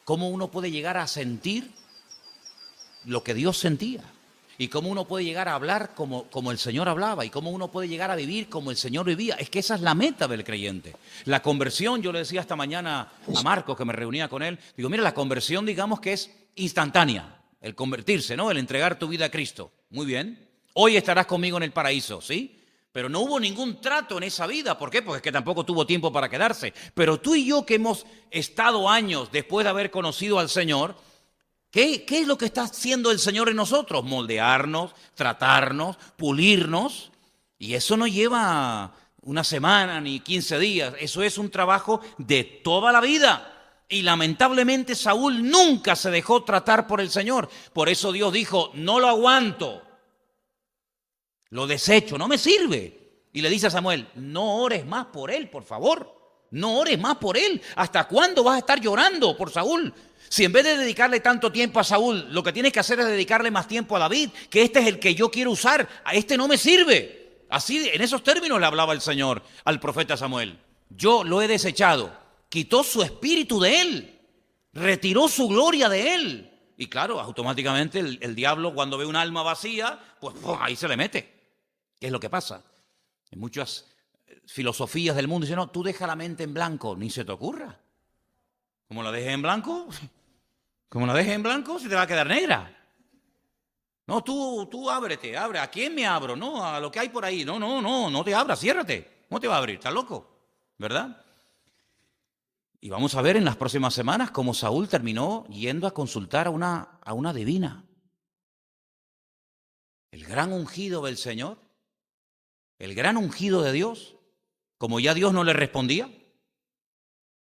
cómo uno puede llegar a sentir lo que Dios sentía y cómo uno puede llegar a hablar como el Señor hablaba y cómo uno puede llegar a vivir como el Señor vivía. Es que esa es la meta del creyente. La conversión, yo le decía esta mañana a Marcos, que me reunía con él, digo, mira, la conversión digamos que es instantánea, el convertirse, ¿no? El entregar tu vida a Cristo. Muy bien, hoy estarás conmigo en el paraíso, ¿sí? Pero no hubo ningún trato en esa vida. ¿Por qué? Porque es que tampoco tuvo tiempo para quedarse. Pero tú y yo que hemos estado años después de haber conocido al Señor, ¿qué es lo que está haciendo el Señor en nosotros? Moldearnos, tratarnos, pulirnos. Y eso no lleva una semana ni 15 días. Eso es un trabajo de toda la vida. Y lamentablemente Saúl nunca se dejó tratar por el Señor. Por eso Dios dijo, no lo aguanto. Lo desecho, no me sirve. Y le dice a Samuel, no ores más por él, por favor. No ores más por él. ¿Hasta cuándo vas a estar llorando por Saúl? Si en vez de dedicarle tanto tiempo a Saúl, lo que tienes que hacer es dedicarle más tiempo a David, que este es el que yo quiero usar, a este no me sirve. Así, en esos términos le hablaba el Señor al profeta Samuel. Yo lo he desechado, quitó su espíritu de él, retiró su gloria de él. Y claro, automáticamente el diablo cuando ve un alma vacía, pues ahí se le mete. ¿Qué es lo que pasa? En muchas filosofías del mundo dicen, no, tú deja la mente en blanco, ni se te ocurra. Como la dejes en blanco, se te va a quedar negra. No, tú ábrete, abre. ¿A quién me abro? No, a lo que hay por ahí. No te abras, ciérrate. ¿Cómo te va a abrir? ¿Estás loco? ¿Verdad? Y vamos a ver en las próximas semanas cómo Saúl terminó yendo a consultar a una divina. El gran ungido del Señor, el gran ungido de Dios, como ya Dios no le respondía.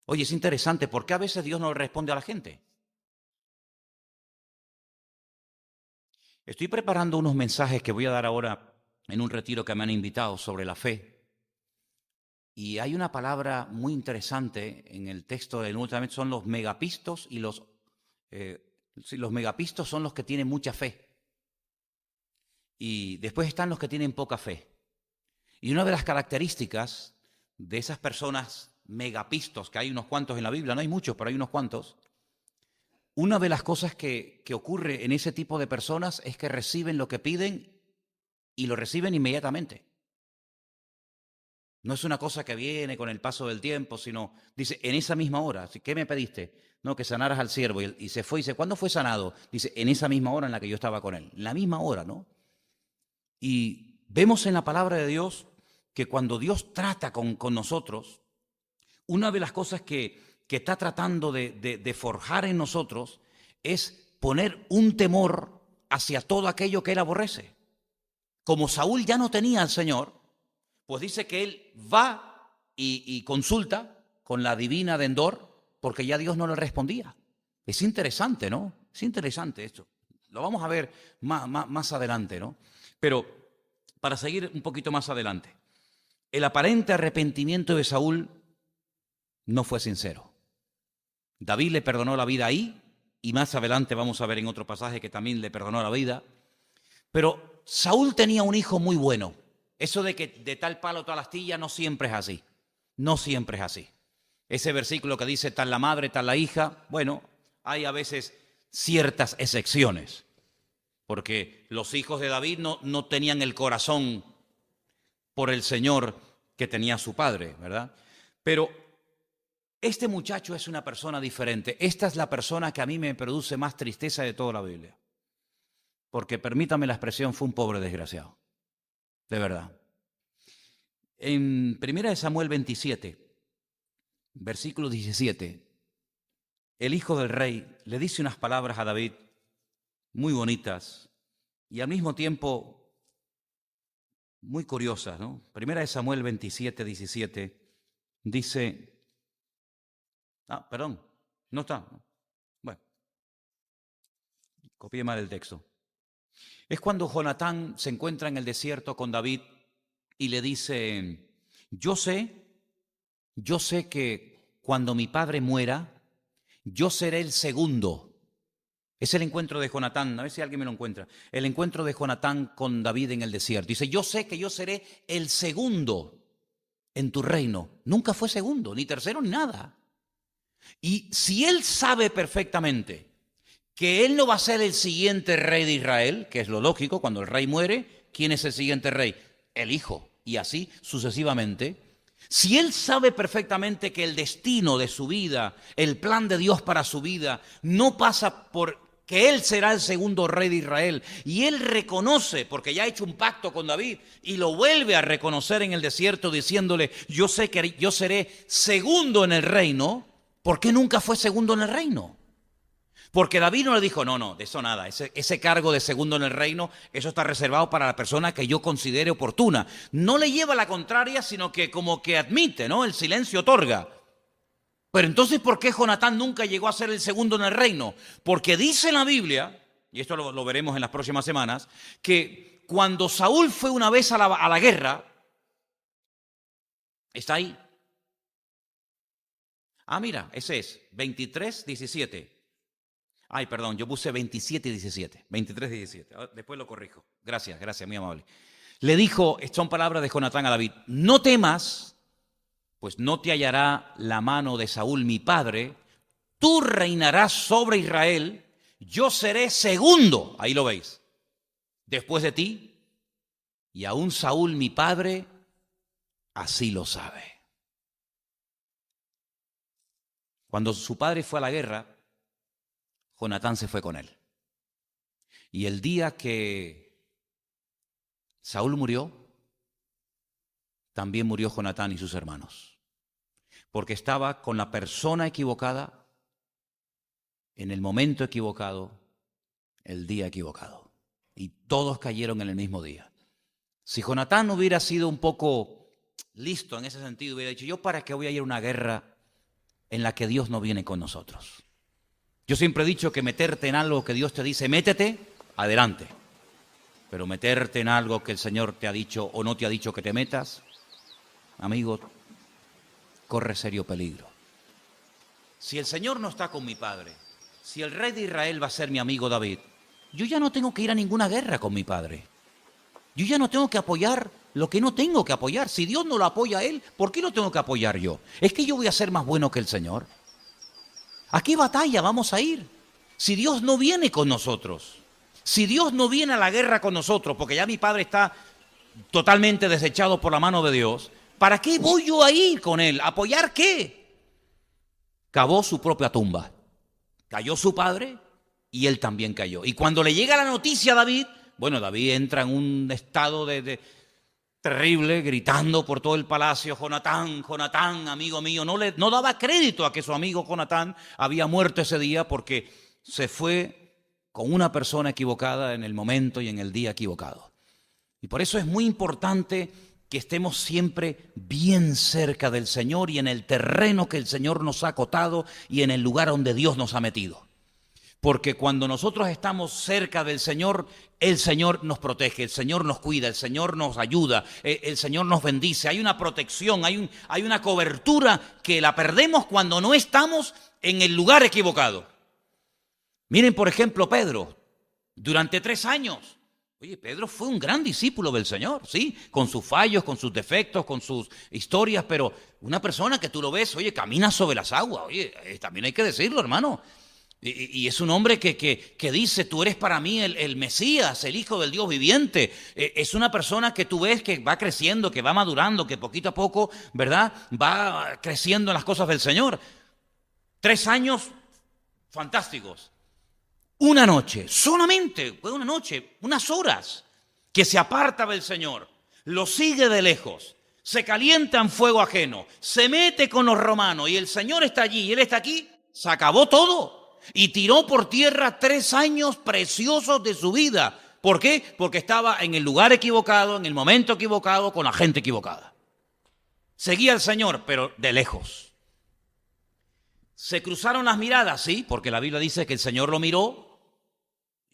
Oye, es interesante, ¿por qué a veces Dios no le responde a la gente? Estoy preparando unos mensajes que voy a dar ahora en un retiro que me han invitado sobre la fe. Y hay una palabra muy interesante en el texto del Nuevo Testamento, son los megapistos y los megapistos son los que tienen mucha fe. Y después están los que tienen poca fe. Y una de las características de esas personas megapistos, que hay unos cuantos en la Biblia, no hay muchos, pero hay unos cuantos, una de las cosas que ocurre en ese tipo de personas es que reciben lo que piden y lo reciben inmediatamente. No es una cosa que viene con el paso del tiempo, sino, dice, en esa misma hora. ¿Qué me pediste? No, que sanaras al siervo. Y se fue y dice, ¿cuándo fue sanado? Dice, en esa misma hora en la que yo estaba con él. La misma hora, ¿no? Y vemos en la palabra de Dios que cuando Dios trata con nosotros, una de las cosas que está tratando de forjar en nosotros es poner un temor hacia todo aquello que él aborrece. Como Saúl ya no tenía al Señor, pues dice que él va y consulta con la divina de Endor, porque ya Dios no le respondía. Es interesante, ¿no? Es interesante esto. Lo vamos a ver más adelante, ¿no? Pero para seguir un poquito más adelante, el aparente arrepentimiento de Saúl no fue sincero. David le perdonó la vida ahí, y más adelante vamos a ver en otro pasaje que también le perdonó la vida. Pero Saúl tenía un hijo muy bueno. Eso de que de tal palo tal astilla no siempre es así. No siempre es así. Ese versículo que dice tal la madre, tal la hija, bueno, hay a veces ciertas excepciones. Porque los hijos de David no tenían el corazón por el Señor que tenía su padre, ¿verdad? Pero este muchacho es una persona diferente. Esta es la persona que a mí me produce más tristeza de toda la Biblia. Porque, permítame la expresión, fue un pobre desgraciado. De verdad. En 1 Samuel 27, versículo 17, el hijo del rey le dice unas palabras a David muy bonitas y al mismo tiempo muy curiosas, ¿no? 1 Samuel 27, 17 dice... perdón, no está. Bueno, copié mal el texto. Es cuando Jonatán se encuentra en el desierto con David y le dice, yo sé que cuando mi padre muera, yo seré el segundo. Es el encuentro de Jonatán, a ver si alguien me lo encuentra. El encuentro de Jonatán con David en el desierto. Dice, yo sé que yo seré el segundo en tu reino. Nunca fue segundo, ni tercero, ni nada. Y si él sabe perfectamente que él no va a ser el siguiente rey de Israel, que es lo lógico, cuando el rey muere, ¿quién es el siguiente rey? El hijo, y así sucesivamente. Si él sabe perfectamente que el destino de su vida, el plan de Dios para su vida, no pasa por que él será el segundo rey de Israel, y él reconoce, porque ya ha hecho un pacto con David, y lo vuelve a reconocer en el desierto diciéndole, yo sé que yo seré segundo en el reino, ¿por qué nunca fue segundo en el reino? Porque David no le dijo, no, de eso nada, ese cargo de segundo en el reino, eso está reservado para la persona que yo considere oportuna. No le lleva la contraria, sino que como que admite, ¿no? El silencio otorga. Pero entonces, ¿por qué Jonatán nunca llegó a ser el segundo en el reino? Porque dice en la Biblia, y esto lo veremos en las próximas semanas, que cuando Saúl fue una vez a la guerra, está ahí, Ah, mira, ese es 23:17. Ay, perdón, yo puse 27:17. 23:17. Después lo corrijo. Gracias, muy amable. Le dijo, son palabras de Jonatán a David, no temas, pues no te hallará la mano de Saúl mi padre, tú reinarás sobre Israel, yo seré segundo, ahí lo veis, después de ti, y aún Saúl mi padre así lo sabe. Cuando su padre fue a la guerra, Jonatán se fue con él. Y el día que Saúl murió, también murió Jonatán y sus hermanos, porque estaba con la persona equivocada, en el momento equivocado, el día equivocado. Y todos cayeron en el mismo día. Si Jonatán hubiera sido un poco listo en ese sentido, hubiera dicho, ¿yo para qué voy a ir a una guerra en la que Dios no viene con nosotros? Yo siempre he dicho que meterte en algo que Dios te dice, métete, adelante. Pero meterte en algo que el Señor te ha dicho o no te ha dicho que te metas, amigo, corre serio peligro. Si el Señor no está con mi padre, si el rey de Israel va a ser mi amigo David, yo ya no tengo que ir a ninguna guerra con mi padre. Yo ya no tengo que apoyar lo que no tengo que apoyar. Si Dios no lo apoya a él, ¿por qué lo tengo que apoyar yo? ¿Es que yo voy a ser más bueno que el Señor? ¿A qué batalla vamos a ir? Si Dios no viene con nosotros, si Dios no viene a la guerra con nosotros, porque ya mi padre está totalmente desechado por la mano de Dios, ¿para qué voy yo a ir con él? ¿Apoyar qué? Cavó su propia tumba. Cayó su padre y él también cayó. Y cuando le llega la noticia a David, bueno, David entra en un estado terrible, gritando por todo el palacio, Jonatán, Jonatán, amigo mío. No daba crédito a que su amigo Jonatán había muerto ese día porque se fue con una persona equivocada en el momento y en el día equivocado. Y por eso es muy importante que estemos siempre bien cerca del Señor y en el terreno que el Señor nos ha acotado y en el lugar donde Dios nos ha metido. Porque cuando nosotros estamos cerca del Señor, el Señor nos protege, el Señor nos cuida, el Señor nos ayuda, el Señor nos bendice. Hay una protección, hay una cobertura que la perdemos cuando no estamos en el lugar equivocado. Miren, por ejemplo, Pedro, durante 3 años. Oye, Pedro fue un gran discípulo del Señor, ¿sí? Con sus fallos, con sus defectos, con sus historias, pero una persona que tú lo ves, oye, camina sobre las aguas. Oye, también hay que decirlo, hermano. Y es un hombre que dice, tú eres para mí el Mesías, el Hijo del Dios viviente. Es una persona que tú ves que va creciendo, que va madurando, que poquito a poco, ¿verdad?, va creciendo en las cosas del Señor. 3 años fantásticos. Una noche, solamente fue una noche, unas horas, que se aparta del Señor, lo sigue de lejos, se calienta en fuego ajeno, se mete con los romanos y el Señor está allí y Él está aquí, se acabó todo y tiró por tierra 3 años preciosos de su vida. ¿Por qué? Porque estaba en el lugar equivocado, en el momento equivocado, con la gente equivocada. Seguía al Señor, pero de lejos. Se cruzaron las miradas, sí, porque la Biblia dice que el Señor lo miró.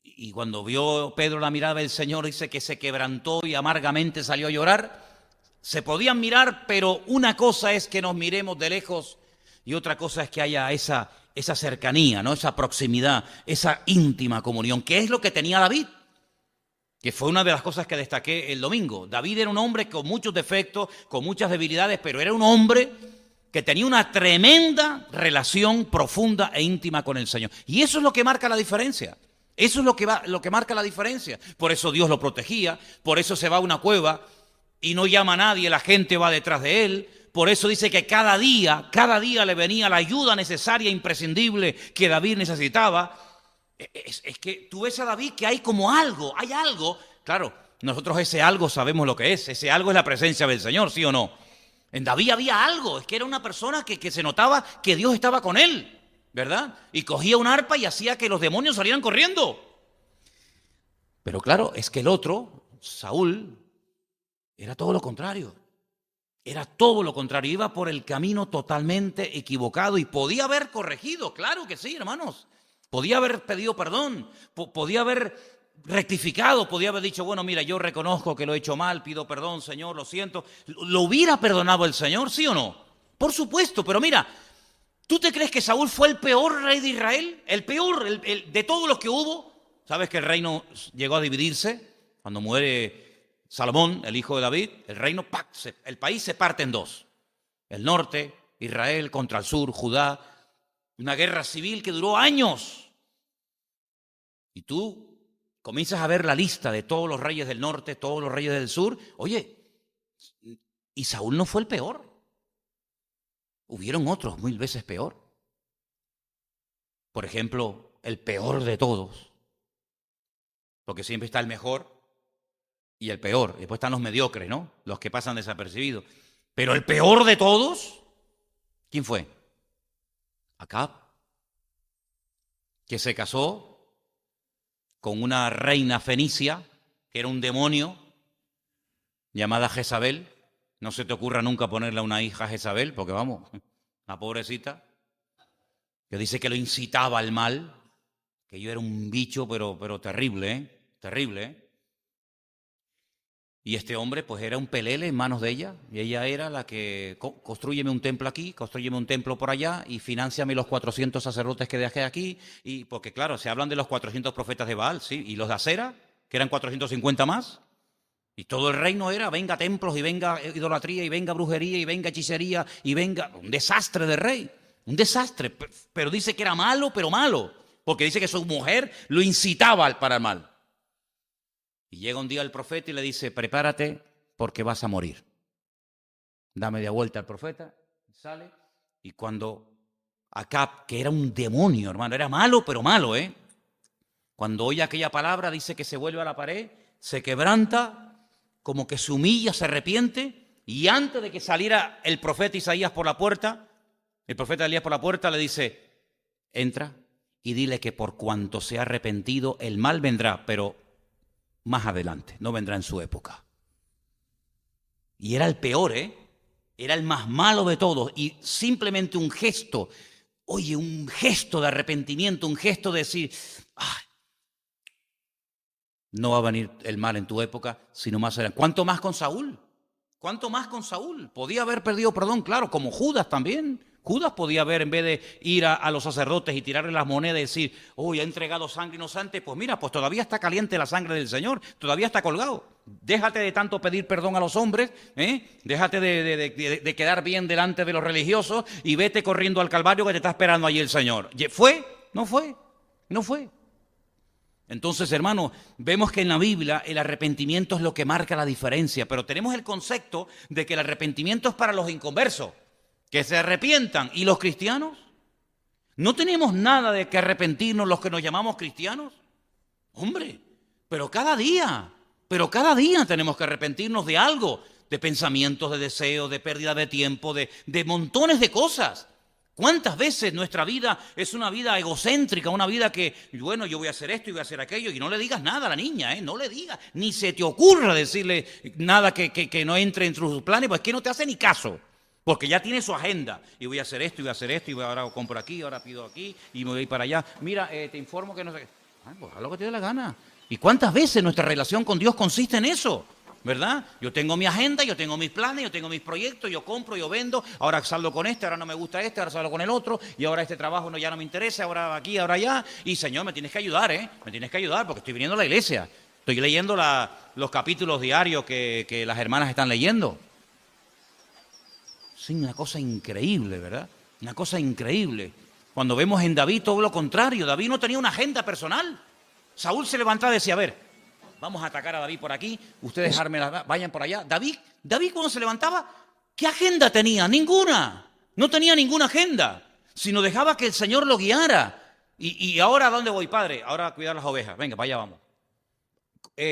Y cuando vio Pedro la mirada del Señor, dice que se quebrantó y amargamente salió a llorar. Se podían mirar, pero una cosa es que nos miremos de lejos y otra cosa es que haya esa cercanía, ¿no? Esa proximidad, esa íntima comunión, que es lo que tenía David, que fue una de las cosas que destaqué el domingo. David era un hombre con muchos defectos, con muchas debilidades, pero era un hombre que tenía una tremenda relación profunda e íntima con el Señor. Y eso es lo que marca la diferencia. Eso es lo que marca la diferencia. Por eso Dios lo protegía, por eso se va a una cueva y no llama a nadie, la gente va detrás de él. Por eso dice que cada día le venía la ayuda necesaria, imprescindible que David necesitaba. Es que tú ves a David que hay como algo, hay algo. Claro, nosotros ese algo sabemos lo que es. Ese algo es la presencia del Señor, ¿sí o no? En David había algo, es que era una persona que se notaba que Dios estaba con él, ¿verdad? Y cogía un arpa y hacía que los demonios salieran corriendo. Pero claro, es que el otro, Saúl, era todo lo contrario. Era todo lo contrario. Iba por el camino totalmente equivocado y podía haber corregido, claro que sí, hermanos. Podía haber pedido perdón, podía haber rectificado, podía haber dicho, bueno, mira, yo reconozco que lo he hecho mal, pido perdón, Señor, lo siento. ¿Lo hubiera perdonado el Señor, sí o no? Por supuesto, pero mira, ¿Tú te crees que Saúl fue el peor rey de Israel? El peor, de todos los que hubo. ¿Sabes que el reino llegó a dividirse? Cuando muere Salomón, el hijo de David, el reino, el país se parte en dos. El norte, Israel, contra el sur, Judá. Una guerra civil que duró años. Y tú comienzas a ver la lista de todos los reyes del norte, todos los reyes del sur. Oye, y Saúl no fue el peor. Hubieron otros 1000 veces peor. Por ejemplo, el peor de todos. Porque siempre está el mejor y el peor. Después están los mediocres, ¿no? Los que pasan desapercibidos. Pero el peor de todos, ¿quién fue? Acab, que se casó con una reina fenicia, que era un demonio, llamada Jezabel. No se te ocurra nunca ponerle a una hija a Jezabel, porque vamos, la pobrecita, que dice que lo incitaba al mal, que yo era un bicho, pero terrible, ¿eh? Terrible, ¿eh? Y este hombre, pues era un pelele en manos de ella, y ella era la que, constrúyeme un templo aquí, constrúyeme un templo por allá, y financiame los 400 sacerdotes que dejé aquí, y porque claro, se hablan de los 400 profetas de Baal, ¿sí? Y los de Acera, que eran 450 más, y todo el reino era, venga templos, y venga idolatría, y venga brujería, y venga hechicería, y venga, un desastre de rey, un desastre, pero dice que era malo, pero malo, porque dice que su mujer lo incitaba para el mal. Y llega un día el profeta y le dice, prepárate porque vas a morir. Da media vuelta al profeta, sale, y cuando Acab, que era un demonio, hermano, era malo, pero malo, cuando oye aquella palabra, dice que se vuelve a la pared, se quebranta, como que se humilla, se arrepiente, y antes de que saliera el profeta Isaías por la puerta, el profeta Elías por la puerta le dice, entra y dile que por cuanto se ha arrepentido, el mal vendrá, pero más adelante, no vendrá en su época. Y era el peor, era el más malo de todos, y simplemente un gesto, oye, un gesto de arrepentimiento, un gesto de decir, ay, no va a venir el mal en tu época, sino más adelante. ¿Cuánto más con Saúl? ¿Cuánto más con Saúl? Podía haber perdido perdón, claro, como Judas también. Judas podía haber, en vez de ir a los sacerdotes y tirarle las monedas y decir, oh, ha entregado sangre inocente, pues mira, pues todavía está caliente la sangre del Señor, todavía está colgado. Déjate de tanto pedir perdón a los hombres, déjate de quedar bien delante de los religiosos y vete corriendo al Calvario que te está esperando allí el Señor. ¿Fue? No fue, no fue. Entonces, hermano, vemos que en la Biblia el arrepentimiento es lo que marca la diferencia, pero tenemos el concepto de que el arrepentimiento es para los inconversos, que se arrepientan. ¿Y los cristianos? ¿No tenemos nada de que arrepentirnos los que nos llamamos cristianos? Hombre, pero cada día tenemos que arrepentirnos de algo, de pensamientos, de deseos, de pérdida de tiempo, de montones de cosas. ¿Cuántas veces nuestra vida es una vida egocéntrica, una vida que, bueno, yo voy a hacer esto y voy a hacer aquello, y no le digas nada a la niña, no le digas, ni se te ocurra decirle nada que no entre en sus planes, pues que no te hace ni caso, porque ya tiene su agenda, y voy a hacer esto, y voy a hacer esto, y ahora compro aquí, ahora pido aquí, y me voy para allá. Mira, te informo que no sé qué. Pues haz lo que te dé la gana. ¿Y cuántas veces nuestra relación con Dios consiste en eso? ¿Verdad? Yo tengo mi agenda, yo tengo mis planes, yo tengo mis proyectos, yo compro, yo vendo, ahora salgo con este, ahora no me gusta este, ahora salgo con el otro, y ahora este trabajo ya no me interesa, ahora aquí, ahora allá, y Señor, me tienes que ayudar, me tienes que ayudar, porque estoy viniendo a la iglesia, estoy leyendo los capítulos diarios que las hermanas están leyendo. Sí, una cosa increíble, ¿verdad? Una cosa increíble. Cuando vemos en David todo lo contrario, David no tenía una agenda personal. Saúl se levantaba y decía, a ver, vamos a atacar a David por aquí, ustedes vayan por allá. David cuando se levantaba, ¿qué agenda tenía? Ninguna. No tenía ninguna agenda, sino dejaba que el Señor lo guiara. ¿Y ahora a dónde voy, padre? Ahora a cuidar las ovejas. Venga, para allá vamos.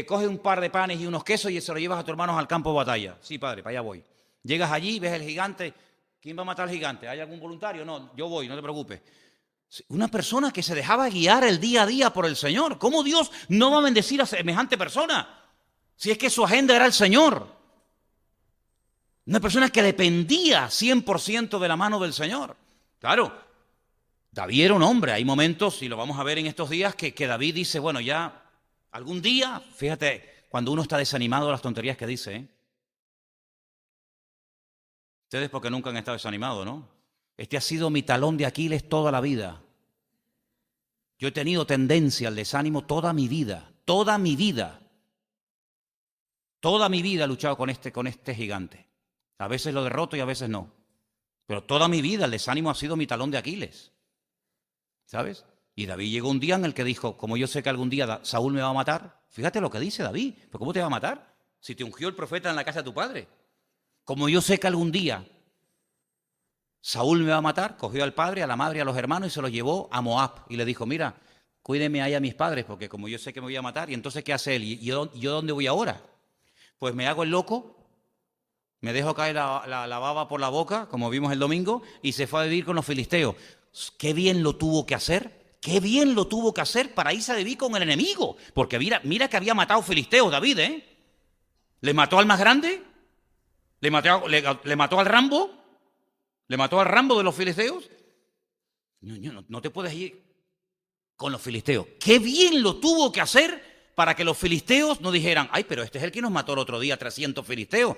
Coge un par de panes y unos quesos y se lo llevas a tus hermanos al campo de batalla. Sí, padre, para allá voy. Llegas allí, ves el gigante. ¿Quién va a matar al gigante? ¿Hay algún voluntario? No, yo voy, no te preocupes. Una persona que se dejaba guiar el día a día por el Señor. ¿Cómo Dios no va a bendecir a semejante persona? Si es que su agenda era el Señor. Una persona que dependía 100% de la mano del Señor. Claro, David era un hombre. Hay momentos, y lo vamos a ver en estos días, que David dice, bueno, ya algún día, fíjate, cuando uno está desanimado de las tonterías que dice, Ustedes porque nunca han estado desanimados, ¿no? Este ha sido mi talón de Aquiles toda la vida. Yo he tenido tendencia al desánimo toda mi vida, toda mi vida. Toda mi vida he luchado con este gigante. A veces lo derroto y a veces no. Pero toda mi vida el desánimo ha sido mi talón de Aquiles. ¿Sabes? Y David llegó un día en el que dijo, como yo sé que algún día Saúl me va a matar. Fíjate lo que dice David. ¿Pero cómo te va a matar? Si te ungió el profeta en la casa de tu padre. Como yo sé que algún día Saúl me va a matar, cogió al padre, a la madre y a los hermanos y se los llevó a Moab. Y le dijo, mira, cuídeme ahí a mis padres, porque como yo sé que me voy a matar, y entonces ¿qué hace él? ¿Y yo dónde voy ahora? Pues me hago el loco, me dejo caer la baba por la boca, como vimos el domingo, y se fue a vivir con los filisteos. Qué bien lo tuvo que hacer, qué bien lo tuvo que hacer para irse a vivir con el enemigo. Porque mira que había matado filisteos David, ¿eh? Le mató al más grande, le mató al Rambo, le mató al Rambo de los filisteos. No te puedes ir con los filisteos. Qué bien lo tuvo que hacer para que los filisteos no dijeran, ay, pero este es el que nos mató el otro día, 300 filisteos.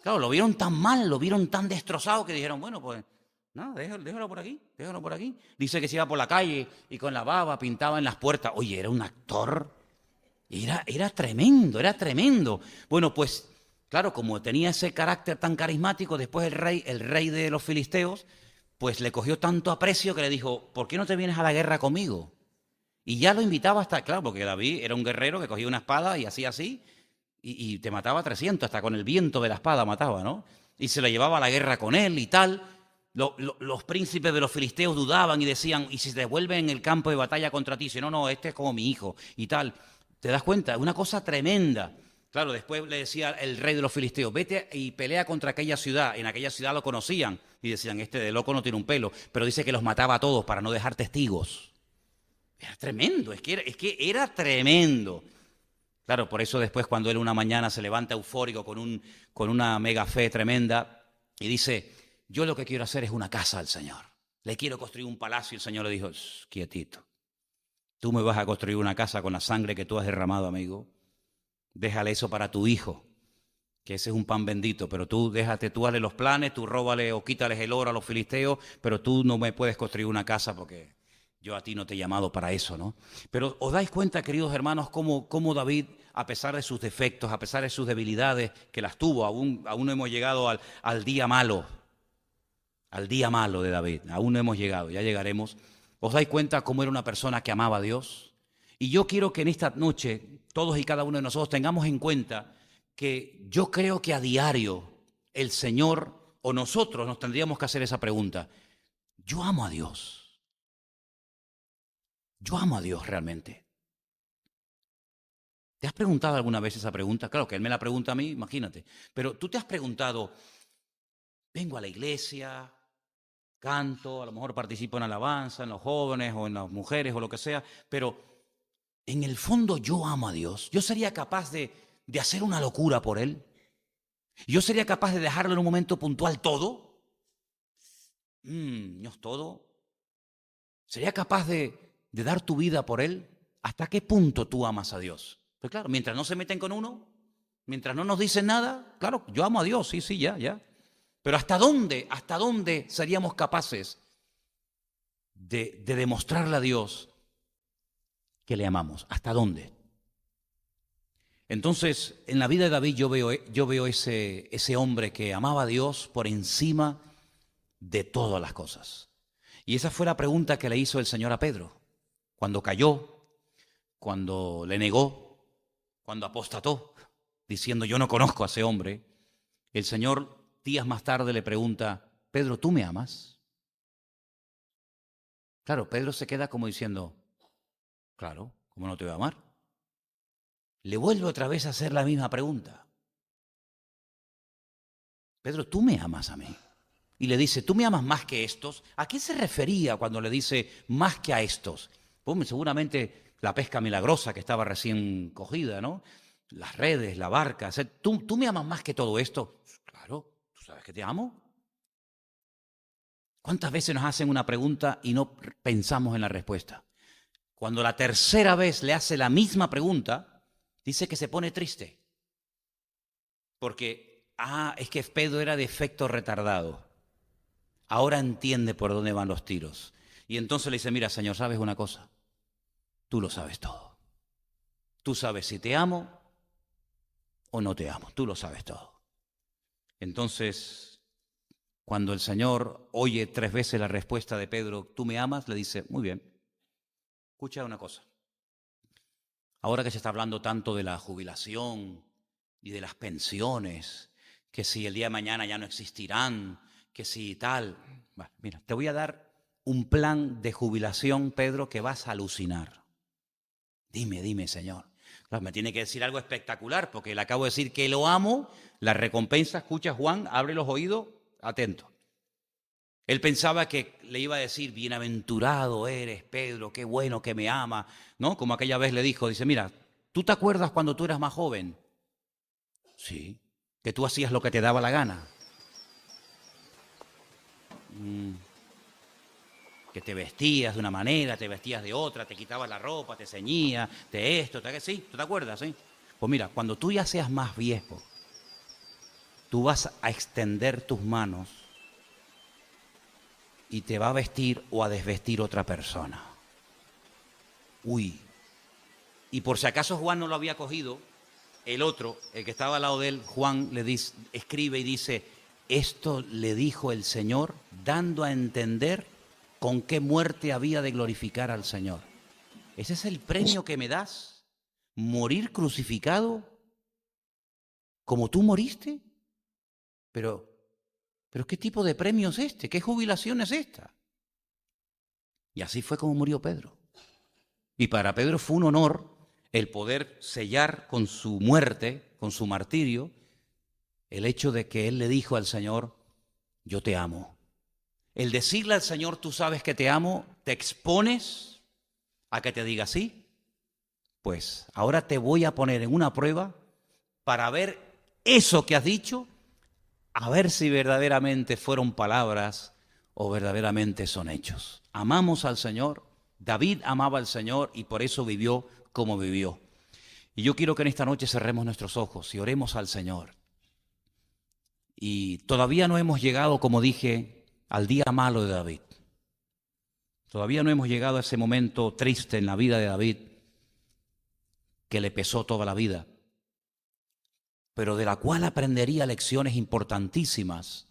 Claro, lo vieron tan mal, lo vieron tan destrozado que dijeron, bueno, pues, no, déjalo por aquí, déjalo por aquí. Dice que se iba por la calle y con la baba pintaba en las puertas. Oye, era un actor, era tremendo, era tremendo. Bueno, pues, claro, como tenía ese carácter tan carismático, después el rey de los filisteos, pues le cogió tanto aprecio que le dijo, ¿por qué no te vienes a la guerra conmigo? Y ya lo invitaba hasta, claro, porque David era un guerrero que cogía una espada y hacía así, y te mataba 300, hasta con el viento de la espada mataba, ¿no? Y se lo llevaba a la guerra con él y tal. Los príncipes de los filisteos dudaban y decían, ¿y si se devuelve en el campo de batalla contra ti? Dice, no, este es como mi hijo y tal. ¿Te das cuenta? Una cosa tremenda. Claro, después le decía el rey de los filisteos, vete y pelea contra aquella ciudad. En aquella ciudad lo conocían y decían, este de loco no tiene un pelo. Pero dice que los mataba a todos para no dejar testigos. Era tremendo, es que era tremendo. Claro, por eso después cuando él una mañana se levanta eufórico con una mega fe tremenda y dice, yo lo que quiero hacer es una casa al Señor. Le quiero construir un palacio. Y el Señor le dijo, quietito. Tú me vas a construir una casa con la sangre que tú has derramado, amigo. Déjale eso para tu hijo, que ese es un pan bendito. Pero tú hazle los planes, tú róbale o quítales el oro a los filisteos, pero tú no me puedes construir una casa porque yo a ti no te he llamado para eso, ¿no? Pero os dais cuenta, queridos hermanos, cómo David, a pesar de sus defectos, a pesar de sus debilidades, que las tuvo, aún no hemos llegado al día malo de David, aún no hemos llegado, ya llegaremos. ¿Os dais cuenta cómo era una persona que amaba a Dios? Y yo quiero que en esta noche, todos y cada uno de nosotros tengamos en cuenta que yo creo que a diario el Señor o nosotros nos tendríamos que hacer esa pregunta. Yo amo a Dios. Yo amo a Dios realmente. ¿Te has preguntado alguna vez esa pregunta? Claro que Él me la pregunta a mí, imagínate. Pero tú te has preguntado, vengo a la iglesia, canto, a lo mejor participo en alabanza, en los jóvenes o en las mujeres o lo que sea, pero en el fondo yo amo a Dios. Yo sería capaz de hacer una locura por Él. Yo sería capaz de dejarlo en un momento puntual todo. Dios, todo. ¿Sería capaz de dar tu vida por Él? ¿Hasta qué punto tú amas a Dios? Pues claro, mientras no se meten con uno, mientras no nos dicen nada, claro, yo amo a Dios, sí, ya. Pero ¿hasta dónde seríamos capaces de demostrarle a Dios que le amamos? ¿Hasta dónde? Entonces, en la vida de David yo veo ese hombre que amaba a Dios por encima de todas las cosas. Y esa fue la pregunta que le hizo el Señor a Pedro. Cuando cayó, cuando le negó, cuando apostató, diciendo yo no conozco a ese hombre, el Señor días más tarde le pregunta, Pedro, ¿tú me amas? Claro, Pedro se queda como diciendo, claro, ¿cómo no te voy a amar? Le vuelve otra vez a hacer la misma pregunta. Pedro, ¿tú me amas a mí? Y le dice, ¿tú me amas más que estos? ¿A qué se refería cuando le dice más que a estos? Pues seguramente la pesca milagrosa que estaba recién cogida, ¿no? Las redes, la barca. ¿Tú me amas más que todo esto? Claro, ¿tú sabes que te amo? ¿Cuántas veces nos hacen una pregunta y no pensamos en la respuesta? Cuando la tercera vez le hace la misma pregunta, dice que se pone triste. Porque, es que Pedro era de efecto retardado. Ahora entiende por dónde van los tiros. Y entonces le dice, mira, Señor, ¿sabes una cosa? Tú lo sabes todo. Tú sabes si te amo o no te amo. Tú lo sabes todo. Entonces, cuando el Señor oye 3 veces la respuesta de Pedro, ¿tú me amas? Le dice, muy bien. Escucha una cosa. Ahora que se está hablando tanto de la jubilación y de las pensiones, que si el día de mañana ya no existirán, que si tal. Bueno, mira, te voy a dar un plan de jubilación, Pedro, que vas a alucinar. Dime, Señor. Claro, me tiene que decir algo espectacular, porque le acabo de decir que lo amo, la recompensa, escucha Juan, abre los oídos, atento. Él pensaba que le iba a decir, bienaventurado eres, Pedro, qué bueno que me ama, ¿no? Como aquella vez le dijo, dice, mira, ¿tú te acuerdas cuando tú eras más joven? Sí, que tú hacías lo que te daba la gana. Que te vestías de una manera, te vestías de otra, te quitabas la ropa, te ceñías, de esto, sí, ¿tú te acuerdas? ¿Sí? Pues mira, cuando tú ya seas más viejo, tú vas a extender tus manos y te va a vestir o a desvestir otra persona. Uy. Y por si acaso Juan no lo había cogido, el otro, el que estaba al lado de él, Juan le dice, escribe y dice, esto le dijo el Señor, dando a entender con qué muerte había de glorificar al Señor. ¿Ese es el premio que me das? ¿Morir crucificado como tú moriste? Pero ¿qué tipo de premio es este? ¿Qué jubilación es esta? Y así fue como murió Pedro. Y para Pedro fue un honor el poder sellar con su muerte, con su martirio, el hecho de que él le dijo al Señor, yo te amo. El decirle al Señor, tú sabes que te amo, te expones a que te diga sí. Pues ahora te voy a poner en una prueba para ver eso que has dicho, a ver si verdaderamente fueron palabras o verdaderamente son hechos. Amamos al Señor, David amaba al Señor y por eso vivió como vivió. Y yo quiero que en esta noche cerremos nuestros ojos y oremos al Señor. Y todavía no hemos llegado, como dije, al día malo de David. Todavía no hemos llegado a ese momento triste en la vida de David que le pesó toda la vida, pero de la cual aprendería lecciones importantísimas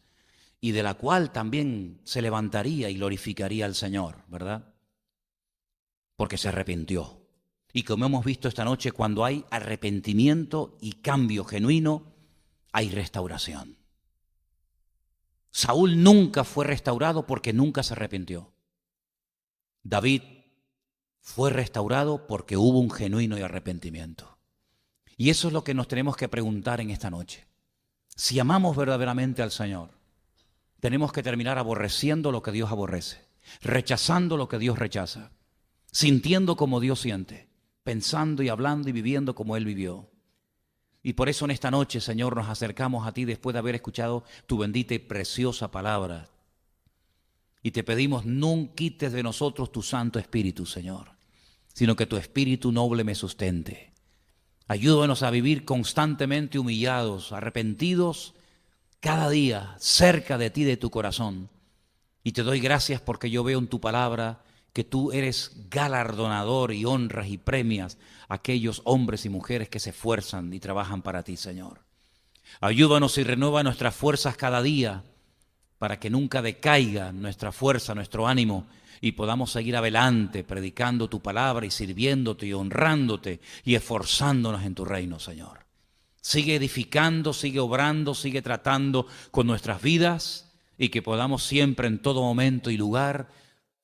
y de la cual también se levantaría y glorificaría al Señor, ¿verdad? Porque se arrepintió. Y como hemos visto esta noche, cuando hay arrepentimiento y cambio genuino, hay restauración. Saúl nunca fue restaurado porque nunca se arrepintió. David fue restaurado porque hubo un genuino arrepentimiento. Y eso es lo que nos tenemos que preguntar en esta noche. Si amamos verdaderamente al Señor, tenemos que terminar aborreciendo lo que Dios aborrece, rechazando lo que Dios rechaza, sintiendo como Dios siente, pensando y hablando y viviendo como Él vivió. Y por eso en esta noche, Señor, nos acercamos a ti después de haber escuchado tu bendita y preciosa palabra. Y te pedimos, no quites de nosotros tu Santo Espíritu, Señor, sino que tu Espíritu noble me sustente. Ayúdanos a vivir constantemente humillados, arrepentidos, cada día cerca de ti, de tu corazón. Y te doy gracias porque yo veo en tu palabra que tú eres galardonador y honras y premias a aquellos hombres y mujeres que se esfuerzan y trabajan para ti, Señor. Ayúdanos y renueva nuestras fuerzas cada día para que nunca decaiga nuestra fuerza, nuestro ánimo y podamos seguir adelante predicando tu palabra y sirviéndote y honrándote y esforzándonos en tu reino, Señor. Sigue edificando, sigue obrando, sigue tratando con nuestras vidas y que podamos siempre en todo momento y lugar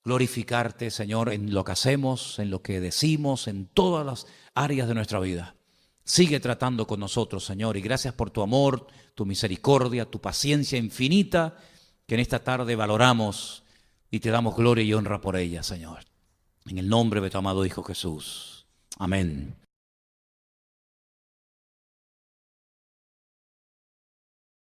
glorificarte, Señor, en lo que hacemos, en lo que decimos, en todas las áreas de nuestra vida. Sigue tratando con nosotros, Señor, y gracias por tu amor, tu misericordia, tu paciencia infinita, que en esta tarde valoramos y te damos gloria y honra por ella, Señor. En el nombre de tu amado Hijo Jesús. Amén.